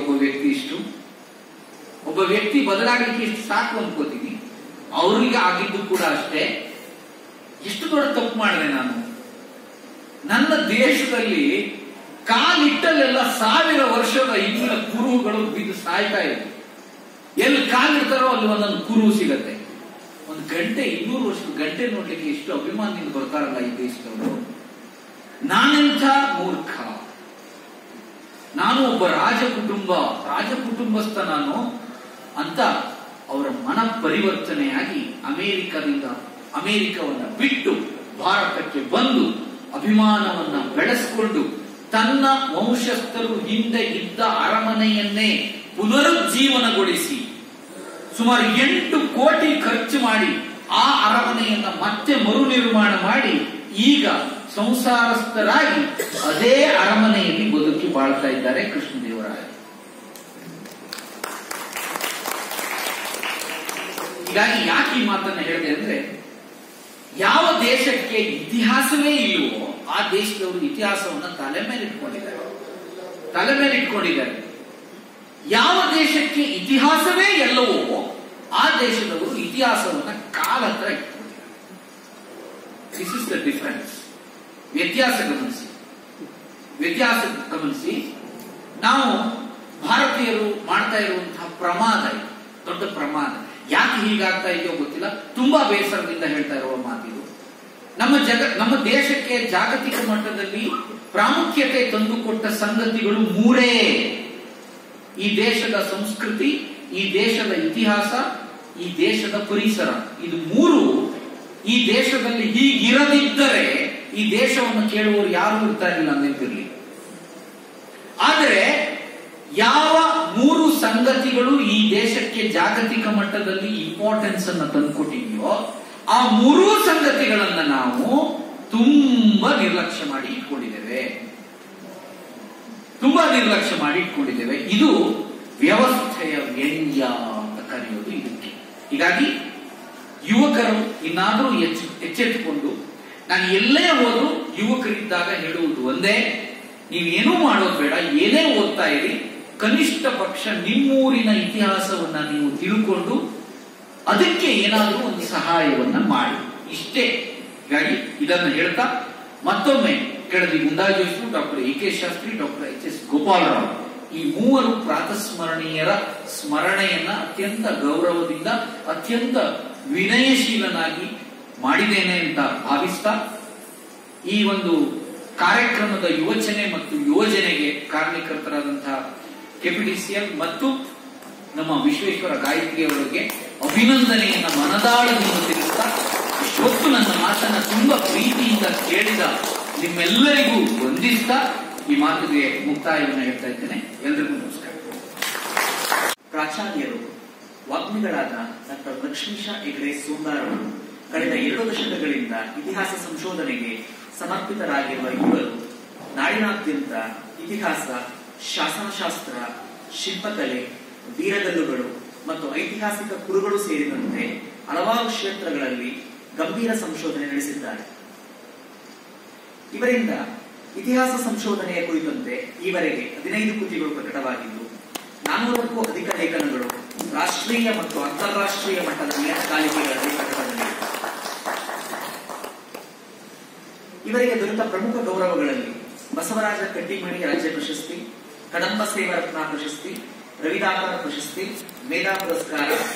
ಒಬ್ಬ ವ್ಯಕ್ತಿ ಬದಲಾಗಲಿಕ್ಕೆ ಇಷ್ಟು ಸಾಕು ಅನ್ಕೋತೀನಿ. ಅವ್ರಿಗೆ ಆಗಿದ್ದು ಕೂಡ ಅಷ್ಟೇ. ಎಷ್ಟು ದೊಡ್ಡ ತಪ್ಪು ಮಾಡಿದೆ ನಾನು. ನನ್ನ ದೇಶದಲ್ಲಿ ಕಾಲಿಟ್ಟಲ್ಲೆಲ್ಲ 1000 ವರ್ಷದ ಹಿಂದಿನ ಕುರುಹುಗಳು ಬಿದ್ದು ಸಾಯ್ತಾ ಇದೆ. ಎಲ್ಲಿ ಕಾಲಿಡ್ತಾರೋ ಅಲ್ಲಿ ಒಂದೊಂದು ಕುರುಹು ಸಿಗತ್ತೆ. ಒಂದು ಗಂಟೆ, 200 ವರ್ಷದ ಗಂಟೆ ನೋಡ್ಲಿಕ್ಕೆ ಎಷ್ಟು ಅಭಿಮಾನದಿಂದ ಬರ್ತಾರಲ್ಲ ಈ ದೇಶದವರು. ನಾನೆಂಥ ಮೂರ್ಖ. ನಾನು ಒಬ್ಬ ರಾಜಕುಟುಂಬಸ್ಥ ನಾನು ಅಂತ ಅವರ ಮನ ಪರಿವರ್ತನೆಯಾಗಿ ಅಮೆರಿಕವನ್ನ ಬಿಟ್ಟು ಭಾರತಕ್ಕೆ ಬಂದು ಅಭಿಮಾನವನ್ನ ಬೆಳೆಸಿಕೊಂಡು ತನ್ನ ವಂಶಸ್ಥರು ಹಿಂದೆ ಇದ್ದ ಅರಮನೆಯನ್ನೇ ಪುನರುಜ್ಜೀವನಗೊಳಿಸಿ ಸುಮಾರು 8 ಕೋಟಿ ಖರ್ಚು ಮಾಡಿ ಆ ಅರಮನೆಯನ್ನ ಮತ್ತೆ ಮರುನಿರ್ಮಾಣ ಮಾಡಿ ಈಗ ಸಂಸಾರಸ್ಥರಾಗಿ ಅದೇ ಅರಮನೆಯಲ್ಲಿ ಬದುಕಿ ಬಾಳ್ತಾ ಇದ್ದಾರೆ ಕೃಷ್ಣದೇವರಾಯ. ಹೀಗಾಗಿ ಯಾಕೆ ಈ ಮಾತನ್ನ ಹೇಳಿದೆ ಅಂದ್ರೆ, ಯಾವ ದೇಶಕ್ಕೆ ಇತಿಹಾಸವೇ ಇಲ್ಲವೋ ಆ ದೇಶದವರು ಇತಿಹಾಸವನ್ನ ತಲೆ ಮೇಲೆ ಇಟ್ಕೊಂಡಿದ್ದಾರೆ. ತಲೆ ಮೇಲೆ ಇಟ್ಕೊಂಡಿದ್ದಾರೆ. ಯಾವ ದೇಶಕ್ಕೆ ಇತಿಹಾಸವೇ ಎಲ್ಲವೋ ಆ ದೇಶದವರು ಇತಿಹಾಸವನ್ನ ಕಾಲ ಹತ್ರ ಇಟ್ಕೊಂಡಿದ್ದಾರೆ. This is the difference. ವ್ಯತ್ಯಾಸ ಗಮನಿಸಿ. ನಾವು ಭಾರತೀಯರು ಮಾಡ್ತಾ ಇರುವಂತಹ ಪ್ರಮಾದ, ಇದು ದೊಡ್ಡ ಪ್ರಮಾದ. ಯಾಕೆ ಹೀಗಾಗ್ತಾ ಇದೆಯೋ ಗೊತ್ತಿಲ್ಲ. ತುಂಬಾ ಬೇಸರದಿಂದ ಹೇಳ್ತಾ ಇರುವ ಮಾತಿದು. ನಮ್ಮ ದೇಶಕ್ಕೆ ಜಾಗತಿಕ ಮಟ್ಟದಲ್ಲಿ ಪ್ರಾಮುಖ್ಯತೆ ತಂದುಕೊಟ್ಟ ಸಂಗತಿಗಳು ಮೂರೇ: ಈ ದೇಶದ ಸಂಸ್ಕೃತಿ, ಈ ದೇಶದ ಇತಿಹಾಸ, ಈ ದೇಶದ ಪರಿಸರ. ಇದು ಮೂರು ಈ ದೇಶದಲ್ಲಿ ಹೀಗಿರದಿದ್ದರೆ ಈ ದೇಶವನ್ನು ಕೇಳುವವರು ಯಾರು ಇರ್ತಾ ಇರಲಿಲ್ಲ ನೆನಪಿರಲಿ. ಆದರೆ ಯಾವ ಮೂರು ಸಂಗತಿಗಳು ಈ ದೇಶಕ್ಕೆ ಜಾಗತಿಕ ಮಟ್ಟದಲ್ಲಿ ಇಂಪಾರ್ಟೆನ್ಸ್ ಅನ್ನು ತಂದುಕೊಟ್ಟಿದೆಯೋ ಆ ಮೂರೂ ಸಂಗತಿಗಳನ್ನ ನಾವು ತುಂಬಾ ನಿರ್ಲಕ್ಷ್ಯ ಮಾಡಿ ಇಟ್ಕೊಂಡಿದ್ದೇವೆ. ಇದು ವ್ಯವಸ್ಥೆಯ ವ್ಯಂಗ್ಯ ಅಂತ ಕರೆಯೋದು ಇದಕ್ಕೆ. ಹೀಗಾಗಿ ಯುವಕರು ಇನ್ನಾದರೂ ಎಚ್ಚೆತ್ತುಕೊಂಡು, ನಾನು ಎಲ್ಲೇ ಹೋದ್ರು ಯುವಕರಿದ್ದಾಗ ಹೇಳುವುದು ಒಂದೇ: ನೀವೇನೂ ಮಾಡೋದು ಬೇಡ, ಏನೇ ಓದ್ತಾ ಇರಿ, ಕನಿಷ್ಠ ಪಕ್ಷ ನಿಮ್ಮೂರಿನ ಇತಿಹಾಸವನ್ನ ನೀವು ತಿಳ್ಕೊಂಡು ಅದಕ್ಕೆ ಏನಾದರೂ ಒಂದು ಸಹಾಯವನ್ನ ಮಾಡಿ, ಇಷ್ಟೇ. ಹೀಗಾಗಿ ಇದನ್ನು ಹೇಳ್ತಾ ಮತ್ತೊಮ್ಮೆ Keladi Gundajoshi, doctor A K Shastri, doctor H S Gopalarao ಈ ಮೂವರು ಪ್ರಾತಸ್ಮರಣೀಯರ ಸ್ಮರಣೆಯನ್ನ ಅತ್ಯಂತ ಗೌರವದಿಂದ, ಅತ್ಯಂತ ವಿನಯಶೀಲನಾಗಿ ಮಾಡಿದ್ದೇನೆ ಅಂತ ಭಾವಿಸ್ತಾ, ಈ ಒಂದು ಕಾರ್ಯಕ್ರಮದ ಯೋಚನೆ ಮತ್ತು ಯೋಜನೆಗೆ ಕಾರಣೀಕರ್ತರಾದಂತಹ ಕೆಪಿಟಿಸಿಎಲ್ ಮತ್ತು ನಮ್ಮ ವಿಶ್ವೇಶ್ವರ ಗಾಯತ್ರಿ ಅವರಿಗೆ ಅಭಿನಂದನೆಯನ್ನ ಮನದಾಳದಿಂದ ತಿಳಿಸ್ತಾ, ಇಷ್ಟೊತ್ತು ನನ್ನ ಮಾತನ್ನ ತುಂಬಾ ಪ್ರೀತಿಯಿಂದ ಕೇಳಿದ ನಿಮ್ಮೆಲ್ಲರಿಗೂ ವಂದಿಸ್ತಾ ಈ ಮಾತಿಗೆ ಮುಕ್ತಾಯವನ್ನು ಹೇಳ್ತಾ ಇದ್ದೇನೆ. ಎಲ್ರಿಗೂ ನಮಸ್ಕಾರ. ಪ್ರಾಚಾರ್ಯರು ವಾಗ್ಮಿಗಳಾದ ಡಾಕ್ಟರ್ ಲಕ್ಷ್ಮೀಶ ಹೆಗ್ಡೆ ಸೋಂದಾರ್ ಅವರು ಕಳೆದ 2 ದಶಕಗಳಿಂದ ಇತಿಹಾಸ ಸಂಶೋಧನೆಗೆ ಸಮರ್ಪಿತರಾಗಿರುವ ಇವರು ನಾಡಿನಾದ್ಯಂತ ಇತಿಹಾಸ, ಶಾಸನಶಾಸ್ತ್ರ, ಶಿಲ್ಪಕಲೆ, ವೀರಗಲ್ಲುಗಳು ಮತ್ತು ಐತಿಹಾಸಿಕ ಕುರುಗಳು ಸೇರಿದಂತೆ ಹಲವಾರು ಕ್ಷೇತ್ರಗಳಲ್ಲಿ ಗಂಭೀರ ಸಂಶೋಧನೆ ನಡೆಸಿದ್ದಾರೆ. ಇವರಿಂದ ಇತಿಹಾಸ ಸಂಶೋಧನೆಯ ಕುರಿತಂತೆ ಈವರೆಗೆ 15 ಕೃತಿಗಳು ಪ್ರಕಟವಾಗಿದ್ದು 400ಕ್ಕೂ ಅಧಿಕ ಲೇಖನಗಳು ರಾಷ್ಟ್ರೀಯ ಮತ್ತು ಅಂತಾರಾಷ್ಟ್ರೀಯ ಮಟ್ಟದ ನಿಯತಕಾಲಿಕೆಗಳಲ್ಲಿ ಪ್ರಕಟಗೊಂಡಿವೆ. ಇವರಿಗೆ ದೊರೆತ ಪ್ರಮುಖ ಗೌರವಗಳಲ್ಲಿ ಬಸವರಾಜ ಕಟ್ಟಿಮಣಿ ರಾಜ್ಯ ಪ್ರಶಸ್ತಿ, ಕದಂಬ ಸೇವಾರತ್ನ ಪ್ರಶಸ್ತಿ, ರವಿದಾಸರ ಪ್ರಶಸ್ತಿ, ಮೇಧಾ ಪುರಸ್ಕಾರ,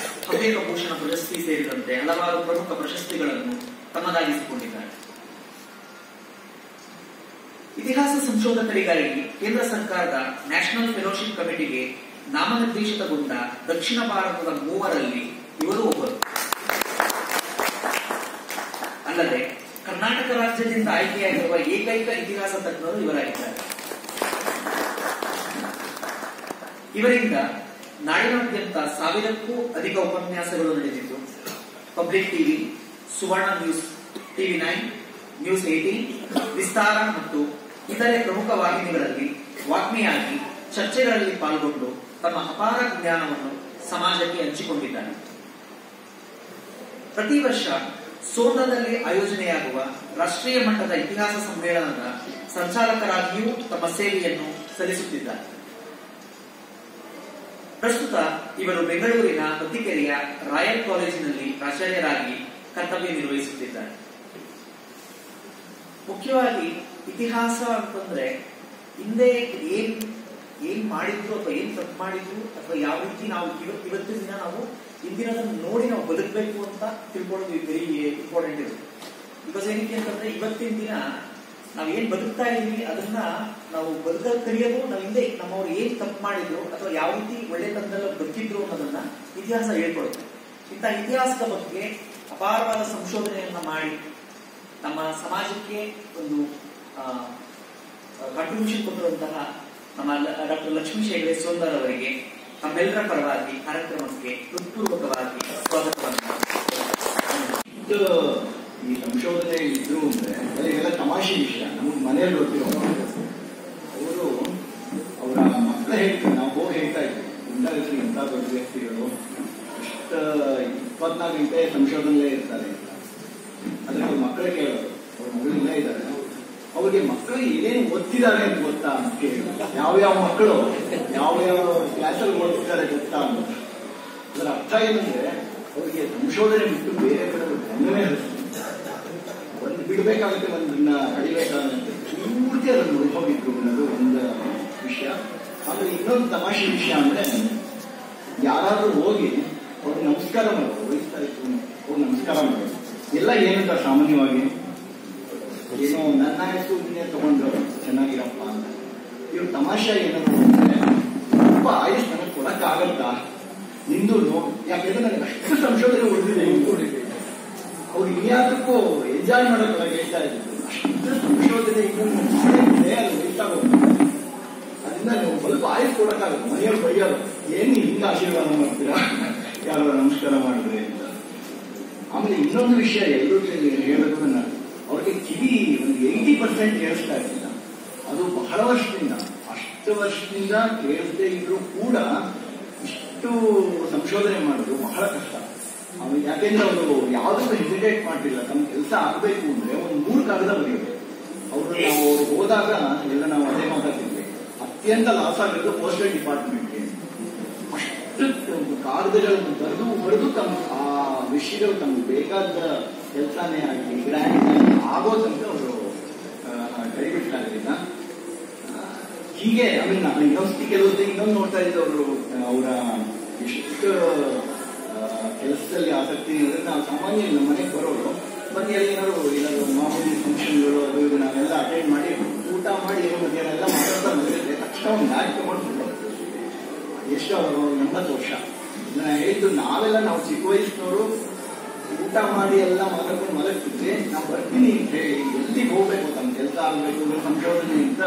ಹವ್ಯಕಭೂಷಣ ಪ್ರಶಸ್ತಿ ಸೇರಿದಂತೆ ಹಲವಾರು ಪ್ರಮುಖ ಪ್ರಶಸ್ತಿಗಳನ್ನು ತಮ್ಮದಾಗಿಸಿಕೊಂಡಿದ್ದಾರೆ. ಇತಿಹಾಸ ಸಂಶೋಧಕರಿಗಾಗಿ ಕೇಂದ್ರ ಸರ್ಕಾರದ ನ್ಯಾಷನಲ್ ಫೆಲೋಶಿಪ್ ಕಮಿಟಿಗೆ ನಾಮನಿರ್ದೇಶಿತಗೊಂಡ ದಕ್ಷಿಣ ಭಾರತದ 3ರಲ್ಲಿ ಇವರು ಒಬ್ಬರು. ಅಲ್ಲದೆ ಕರ್ನಾಟಕ ರಾಜ್ಯದಿಂದ ಆಯ್ಕೆಯಾಗಿರುವ ಏಕೈಕ ಇತಿಹಾಸ ತಜ್ಞರು ಇವರಾಗಿದ್ದಾರೆ. ಇವರಿಂದ ನಾಡಿನಾದ್ಯಂತ 1000ಕ್ಕೂ ಅಧಿಕ ಉಪನ್ಯಾಸಗಳು ನಡೆದಿದ್ದು ಪಬ್ಲಿಕ್ ಟಿವಿ, ಸುವರ್ಣ ನ್ಯೂಸ್, ಟಿವಿ 9, ನ್ಯೂಸ್ 18, ವಿಸ್ತಾರ ಮತ್ತು ಇತರೆ ಪ್ರಮುಖ ವಾಹಿನಿಗಳಲ್ಲಿ ವಾಗ್ಮಿಯಾಗಿ ಚರ್ಚೆಗಳಲ್ಲಿ ಪಾಲ್ಗೊಂಡು ತಮ್ಮ ಅಪಾರ ಜ್ಞಾನವನ್ನು ಸಮಾಜಕ್ಕೆ ಹಂಚಿಕೊಂಡಿದ್ದಾರೆ. ಪ್ರತಿ ವರ್ಷ ಸೋಂದಾದಲ್ಲಿ ಆಯೋಜನೆಯಾಗುವ ರಾಷ್ಟ್ರೀಯ ಮಟ್ಟದ ಇತಿಹಾಸ ಸಮ್ಮೇಳನದ ಸಂಚಾಲಕರಾಗಿಯೂ ತಮ್ಮ ಸೇವೆಯನ್ನು ಸಲ್ಲಿಸುತ್ತಿದ್ದಾರೆ. ಪ್ರಸ್ತುತ ಇವರು ಬೆಂಗಳೂರಿನ ಮತ್ತಿಕೆರೆಯ ರಾಯಲ್ ಕಾಲೇಜಿನಲ್ಲಿ ಪ್ರಾಚಾರ್ಯರಾಗಿ ಕರ್ತವ್ಯ ನಿರ್ವಹಿಸುತ್ತಿದ್ದಾರೆ. ಮುಖ್ಯವಾಗಿ ಇತಿಹಾಸ ಅಂತಂದ್ರೆ ಹಿಂದೆ ಏನ್ ಮಾಡಿದ್ರು ಅಥವಾ ಏನ್ ತಪ್ಪು ಮಾಡಿದ್ರು ಅಥವಾ ಯಾವ ರೀತಿ ನಾವು ಇವತ್ತಿನ ದಿನ ನಾವು ಇಂದಿನದನ್ನು ನೋಡಿ ನಾವು ಬದುಕಬೇಕು ಅಂತ ತಿಳ್ಕೊಳ್ಳೋದು ವೆರಿ ಇಂಪಾರ್ಟೆಂಟ್ ಇರುತ್ತೆ. ಬಿಕಾಸ್ ಏನಕ್ಕೆ ಅಂತಂದ್ರೆ ಇವತ್ತಿನ ದಿನ ನಾವ್ ಏನ್ ಬದುಕ್ತಾ ಇದೀವಿ ಅದನ್ನ ನಾವು ಬದುಕಲು ಕಲಿಯೋದು ನಾವು ಹಿಂದೆ ನಮ್ಮವ್ರು ಏನ್ ತಪ್ಪು ಮಾಡಿದ್ರು ಅಥವಾ ಯಾವ ರೀತಿ ಒಳ್ಳೆತನದಲ್ಲ ಬದುಕಿದ್ರು ಅನ್ನೋದನ್ನ ಇತಿಹಾಸ ಹೇಳ್ಕೊಡುತ್ತೆ. ಇಂಥ ಇತಿಹಾಸದ ಬಗ್ಗೆ ಅಪಾರವಾದ ಸಂಶೋಧನೆಯನ್ನ ಮಾಡಿ ನಮ್ಮ ಸಮಾಜಕ್ಕೆ ಒಂದು ಕಾಂಟ್ರಿಬ್ಯೂಷನ್ ಕೊಟ್ಟಿರುವಂತಹ ನಮ್ಮ ಡಾಕ್ಟರ್ ಲಕ್ಷ್ಮೀಶ ಹೆಗ್ಡೆ ಸೋಂದಾರ್ ಅವರಿಗೆ ತಮ್ಮೆಲ್ಲರ ಪರವಾಗಿ ಕಾರ್ಯಕ್ರಮಕ್ಕೆ ಹೃತ್ಪೂರ್ವಕವಾಗಿ ಸ್ವಾಗತವನ್ನು. ಈ ಸಂಶೋಧನೆ ಇದ್ರು ಅಂದ್ರೆ ಅದಕ್ಕೆಲ್ಲ ತಮಾಷೆ ವಿಷಯ. ನಮಗೆ ಮನೆಯಲ್ಲಿ ಗೊತ್ತಿರೋ ಅವರು ಅವರ ಮಕ್ಕಳ ಹೇಳ್ತಾರೆ, ನಾವು ಹೋಗಿ ಹೇಳ್ತಾ ಇದ್ವಿ ಗುಂಡಾಗತ್ರಿ ಇಂಥ ದೊಡ್ಡ ವ್ಯಕ್ತಿಗಳು ಅಷ್ಟ 24 ಗಂಟೆ ಸಂಶೋಧನೆಯಲ್ಲೇ ಇರ್ತಾರೆ. ಅದಕ್ಕೆ ಅವ್ರ ಮಕ್ಕಳೇ ಕೇಳೋದು, ಅವ್ರ ಮಗಳಿಂದ ಇದ್ದಾರೆ ಅವ್ರಿಗೆ ಮಕ್ಕಳು ಏನೇನು ಓದ್ತಿದ್ದಾರೆ ಅಂತ ಗೊತ್ತಾ ಅಂತ ಕೇಳಿ, ಯಾವ್ಯಾವ ಮಕ್ಕಳು ಯಾವ್ಯಾವ ಕ್ಲಾಸಲ್ಲಿ ಓದ್ತಿದ್ದಾರೆ ಗೊತ್ತಾ ಅಂತ. ಅದರ ಅರ್ಥ ಏನಂದ್ರೆ ಅವರಿಗೆ ಸಂಶೋಧನೆ ಬಿಟ್ಟು ಬೇರೆ ಕಡೆ ಗಮನವೇ ಒಂದು ಬಿಡಬೇಕಾಗುತ್ತೆ, ಒಂದನ್ನ ಕಡಿಬೇಕಾಗುತ್ತೆ, ಪೂರ್ತಿ ಅದನ್ನು ಉಳ್ಕೋಬೇಕು ಅನ್ನೋದು ಒಂದು ವಿಷಯ. ಆಮೇಲೆ ಇನ್ನೊಂದು ತಮಾಷೆ ವಿಷಯ ಅಂದ್ರೆ, ಯಾರಾದ್ರೂ ಹೋಗಿ ಅವ್ರಿಗೆ ನಮಸ್ಕಾರ ಮಾಡೋದು, ವಹಿಸ್ತಾ ಇತ್ತು ಅವ್ರು ನಮಸ್ಕಾರ ಮಾಡೋದು ಎಲ್ಲ ಏನಂತ ಸಾಮಾನ್ಯವಾಗಿ ಏನೋ ನನ್ನ ಹೆಸರು ನೀನೇ ತಗೊಂಡ್ರು ಚೆನ್ನಾಗಿರಪ್ಪ ಅಂತ. ಇವ್ರು ತಮಾಷೆ ಏನಾದ್ರು ಅಂದ್ರೆ, ತುಂಬ ಆಯುಷ್ ನನಗೆ ಕೊಡಕ್ಕಾಗತ್ತಾ ನಿಂದು, ಯಾಕೆಂದ್ರೆ ನನಗೆ ಅಷ್ಟು ಸಂಶೋಧನೆ ಉಳಿದಿದೆ ಇಟ್ಕೊಂಡಿದ್ದೆ. ಅವ್ರು ಇನ್ಯಾವುದಕ್ಕೂ ಎಂಜಾಯ್ ಮಾಡೋಕೆ ಹೇಳ್ತಾ ಇದ್ರು, ಅಷ್ಟು ಸಂಶೋಧನೆ ಇನ್ನೊಂದು ಮಾಡಿದ್ರೆ ಅದು ವೇಸ್ಟ್ ಆಗೋದು. ಅದರಿಂದ ನೀವು ಸ್ವಲ್ಪ ಆಯುಷ್ ಕೊಡಕ್ಕಾಗುತ್ತೆ. ಮನೆಯವ್ರು ಬೈಯೋರು, ಏನ್ ಹಿಂಗ ಆಶೀರ್ವಾದ ಮಾಡ್ತೀರಾ ಯಾರು ನಮಸ್ಕಾರ ಮಾಡಿದ್ರೆ ಅಂತ. ಆಮೇಲೆ ಇನ್ನೊಂದು ವಿಷಯ ಎಲ್ಲರೂ ಹೇಳೋದು, ಅವ್ರಿಗೆ ಕಿವಿ ಒಂದು 80% ಕೇಳಿಸ್ತಾ ಇರ್ಲಿಲ್ಲ. ಅದು ಬಹಳ ವರ್ಷದಿಂದ, ಅಷ್ಟು ವರ್ಷದಿಂದ ಕೇಳಿಸದೇ ಇದ್ರು ಕೂಡ ಇಷ್ಟು ಸಂಶೋಧನೆ ಮಾಡೋದು ಬಹಳ ಕಷ್ಟ. ಆಮೇಲೆ ಯಾಕೆಂದ್ರೆ ಅವರು ಯಾವುದಕ್ಕೂ ಹೆಸಿಟೇಟ್ ಮಾಡ್ತಿಲ್ಲ. ತಮ್ಮ ಕೆಲಸ ಆಗಬೇಕು ಅಂದ್ರೆ ಒಂದು 3 ಕಾಗದ ಬರೆಯೋದು. ಅವರು ನಾವು ಹೋದಾಗ ಎಲ್ಲ ನಾವು ಅದೇ ಮಾತಾಡ್ತಿದ್ವಿ, ಅತ್ಯಂತ ಲಾಸ್ ಆಗಿರೋದು ಪೋಸ್ಟಲ್ ಡಿಪಾರ್ಟ್ಮೆಂಟ್ಗೆ. ಅಷ್ಟು ಕಾಗದಗಳನ್ನು ಬರೆದು ತಮ್ಮ ಆ ವಿಷಯಗಳು ತಮ್ಗೆ ಬೇಕಾದ ಕೆಲಸನೇ ಆಗಲಿ ಗ್ರ್ಯಾಂಡ್ ಆಗೋ ತನಕ ಅವರು ಕೈಬಿಟ್ಟಾಗಲಿಲ್ಲ. ಹೀಗೆ ಆಮೇಲೆ ನಾನು ಇನ್ನೊಂದು ನೋಡ್ತಾ ಇದ್ದವರು ಅವರ ಎಷ್ಟು ಕೆಲಸದಲ್ಲಿ ಆಸಕ್ತಿ ಅಂದ್ರೆ, ನಾವು ಸಾಮಾನ್ಯ ನಮ್ಮ ಮನೆಗೆ ಬರೋರು ಬಂದು ಏನಾದ್ರು ಮಾಮೂಲಿ ಫಂಕ್ಷನ್ಗಳು ಅದು ಇದು ನಾವೆಲ್ಲ ಅಟೆಂಡ್ ಮಾಡಿ ಊಟ ಮಾಡಿ ಏನೋ ಮಧ್ಯಾಹ್ನ ಎಲ್ಲ ಮಾತಾಡ್ತಾ ಬಂದಿರುತ್ತೆ. ತಕ್ಷಣ ಒಂದು ಬ್ಯಾಗ್ ತಗೊಂಡು ಎಷ್ಟು 80 ವರ್ಷ ನಾನು ಹೇಳಿದ್ದು, ನಾವು ಚಿಕ್ಕ ವಯಸ್ಸಿನವರು ಊಟ ಮಾಡಿ ಎಲ್ಲ ಮಾತಾಡ್ಕೊಂಡು ಮಲಗ್ತಿದ್ರೆ ನಾವು ಬರ್ತೀನಿ ಅಂತ ಹೇಳಿ ಎಲ್ಲಿಗೆ ಹೋಗ್ಬೇಕು, ತಮ್ಮ ಕೆಲಸ ಆಗ್ಬೇಕು ಸಂಶೋಧನೆ ಅಂತ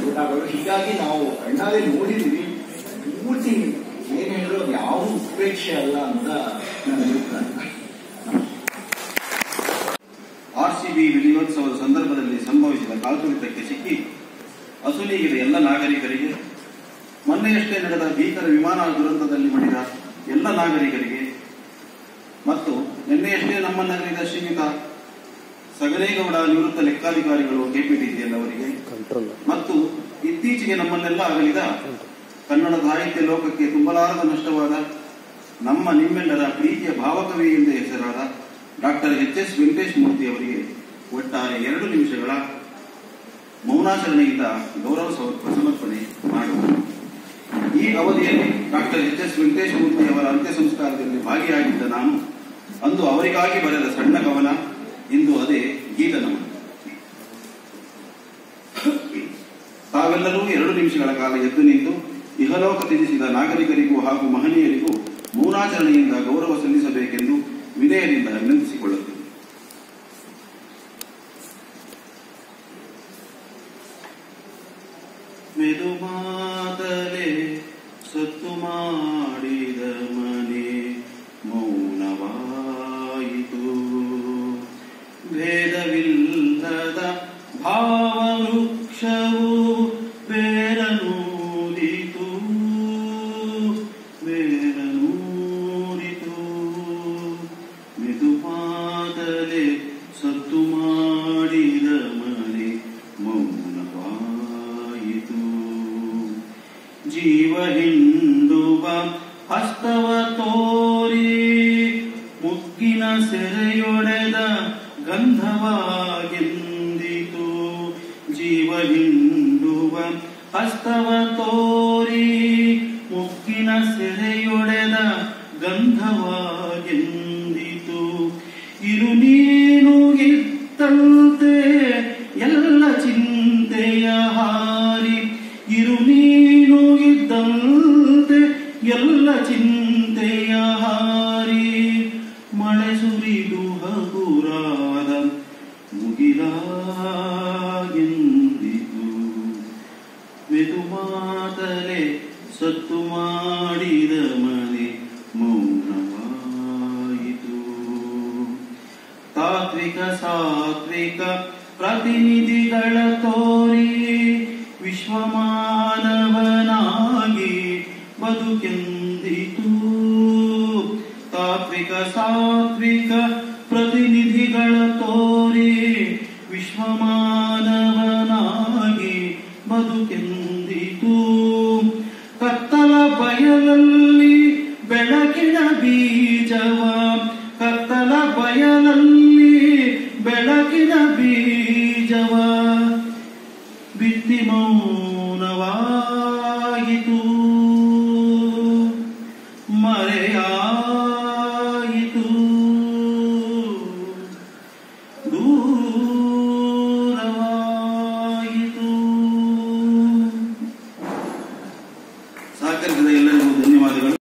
ಊಟಗಳು. ಹೀಗಾಗಿ ನಾವು ಕಣ್ಣಾலே ನೋಡಿದೀವಿ. ಪೂರ್ತಿ ಏನ್ ಹೇಳಿದ್ರು ಅದು ಯಾವ ಉತ್ಪ್ರೇಕ್ಷೆ ಅಲ್ಲ ಅಂತ ನಾನು ಹೇಳ್ತಾನೆ. ಆರ್ಸಿಬಿ ವಿಜಯೋತ್ಸವದ ಸಂದರ್ಭದಲ್ಲಿ ಸಂಭವಿಸಿದ ಕಾಲ್ತುಳಿತಕ್ಕೆ ಸಿಕ್ಕಿ ಅಸುನೀಗಿದ ಎಲ್ಲ ನಾಗರಿಕರಿಗೆ, ಮೊನ್ನೆಯಷ್ಟೇ ನಡೆದ ಭೀಕರ ವಿಮಾನ ದುರಂತದಲ್ಲಿ ಮಡಿದ ಎಲ್ಲ ನಾಗರಿಕರಿಗೆ ಮತ್ತು ನಿನ್ನೆಯಷ್ಟೇ ನಮ್ಮನ್ನಗಲಿದ ಶ್ರೀಯುತ ಸಗರೇಗೌಡ ನಿವೃತ್ತ ಲೆಕ್ಕಾಧಿಕಾರಿಗಳು ಕೆಪಿಟಿಸಿಎಲ್ ಅವರಿಗೆ ಮತ್ತು ಇತ್ತೀಚೆಗೆ ನಮ್ಮನ್ನೆಲ್ಲ ಅಗಲಿದ ಕನ್ನಡ ಸಾಹಿತ್ಯ ಲೋಕಕ್ಕೆ ತುಂಬಲಾರದ ನಷ್ಟವಾದ ನಿಮ್ಮೆಲ್ಲರ ಪ್ರೀತಿಯ ಭಾವಕವಿ ಎಂದೇ ಹೆಸರಾದ ಡಾಕ್ಟರ್ ಎಚ್.ಎಸ್. ವೆಂಕಟೇಶ್ ಮೂರ್ತಿ ಅವರಿಗೆ ಒಟ್ಟಾರೆ 2 ನಿಮಿಷಗಳ ಮೌನಾಚರಣೆಯಿಂದ ಗೌರವ ಸಮರ್ಪಣೆ ಮಾಡುವುದು. ಈ ಅವಧಿಯಲ್ಲಿ ಡಾಕ್ಟರ್ ಎಚ್.ಎಸ್. ವೆಂಕಟೇಶ್ ಮೂರ್ತಿ ಅವರ ಅಂತ್ಯ ಸಂಸ್ಕಾರದಲ್ಲಿ ಭಾಗಿಯಾಗಿದ್ದ ನಾನು ಅಂದು ಅವರಿಗಾಗಿ ಬರೆದ ಸಣ್ಣ ಕವನ ಇಂದು ಅದೇ ಗೀತ ನಮನ. ತಾವೆಲ್ಲರೂ 2 ನಿಮಿಷಗಳ ಕಾಲ ಎದ್ದು ನಿಂತು ಇಹಲೋಕ ತ್ಯಜಿಸಿದ ನಾಗರಿಕರಿಗೂ ಹಾಗೂ ಮಹನೀಯರಿಗೂ ಮೌನಾಚರಣೆಯಿಂದ ಗೌರವ ಸಲ್ಲಿಸಬೇಕೆಂದು ವಿನಯದಿಂದ ವಿನಂತಿಸಿಕೊಳ್ಳುತ್ತೇನೆ. ಮೆದು ಮಾತಲೆ ಸತ್ತು ಮಾಡಿದ ಮನೆ ಮೌನವಾಯಿತು, ಭೇದವಿಲ್ಲದ ಭಾವವೃಕ್ಷವು ಬೇರನೂರಿತು. ಮೆದು ಮಾತಲೆ ಸತ್ತು ಮಾಡಿದ ಮನೆ ಮೌನವಾಯಿತು. ಜೀವ ಹಿಂಡುವ ಹಸ್ತವ ತೋರಿ ಮುಗ್ಗಿನ ಸೆರೆಯೊಡೆದ ಗಂಧವಾಗಿಂದಿತು. ಜೀವ ಹಿಂಡುವ ಹಸ್ತವ ತೋರಿ ಮುಗ್ಗಿನ ಸೆರೆಯೊಡೆದ ಗಂಧವಾಗಿಂದಿತು. ಇರು ನೀನು ಇತ್ತಂತೆ ಎಲ್ಲ ಚಿಂತೆಯ ಹಾರಿ, ಇರು ನೀನು ಇದ್ದಂತೆ ಎಲ್ಲ ಚಿಂತೆಯ ಹಾರಿ, ಮಳೆ ಸುರಿದು ಹಗುರಾದ ಮುಗಿಲಾಗೆಂದಿತು. ಮೆದು ಮಾತಲೆ ಸತ್ತು ಮಾಡಿದ ಮನೆ ಮೌನವಾಯಿತು. ತಾತ್ವಿಕ ಸಾತ್ವಿಕ ಪ್ರತಿನಿಧಿಗಳ ತೋರಿ ವಿಶ್ವಮಾನವನಾಗಿ ಬದುಕೆಂದಿತು. ತಾತ್ವಿಕ ಸಾತ್ವಿಕ ಪ್ರತಿನಿಧಿಗಳ ತೋರಿ ವಿಶ್ವಮಾನವ ಬದುಕೆಂದಿತು. ಕತ್ತಲ ಬಯಲಲ್ಲಿ ಬೆಳಕಿನ ಬೀಜವ, ಕತ್ತಲ ಬಯಲಲ್ಲಿ ಬೆಳಕಿನ ಬೀಜವ ಬಿತ್ತಿ ಮೌನವಾಯಿತು, ಮರೆಯಾಯಿತು, ದೂರವಾಯಿತು. ಸಹಕರಿಸಿದ ಎಲ್ಲರಿಗೂ ಧನ್ಯವಾದಗಳು.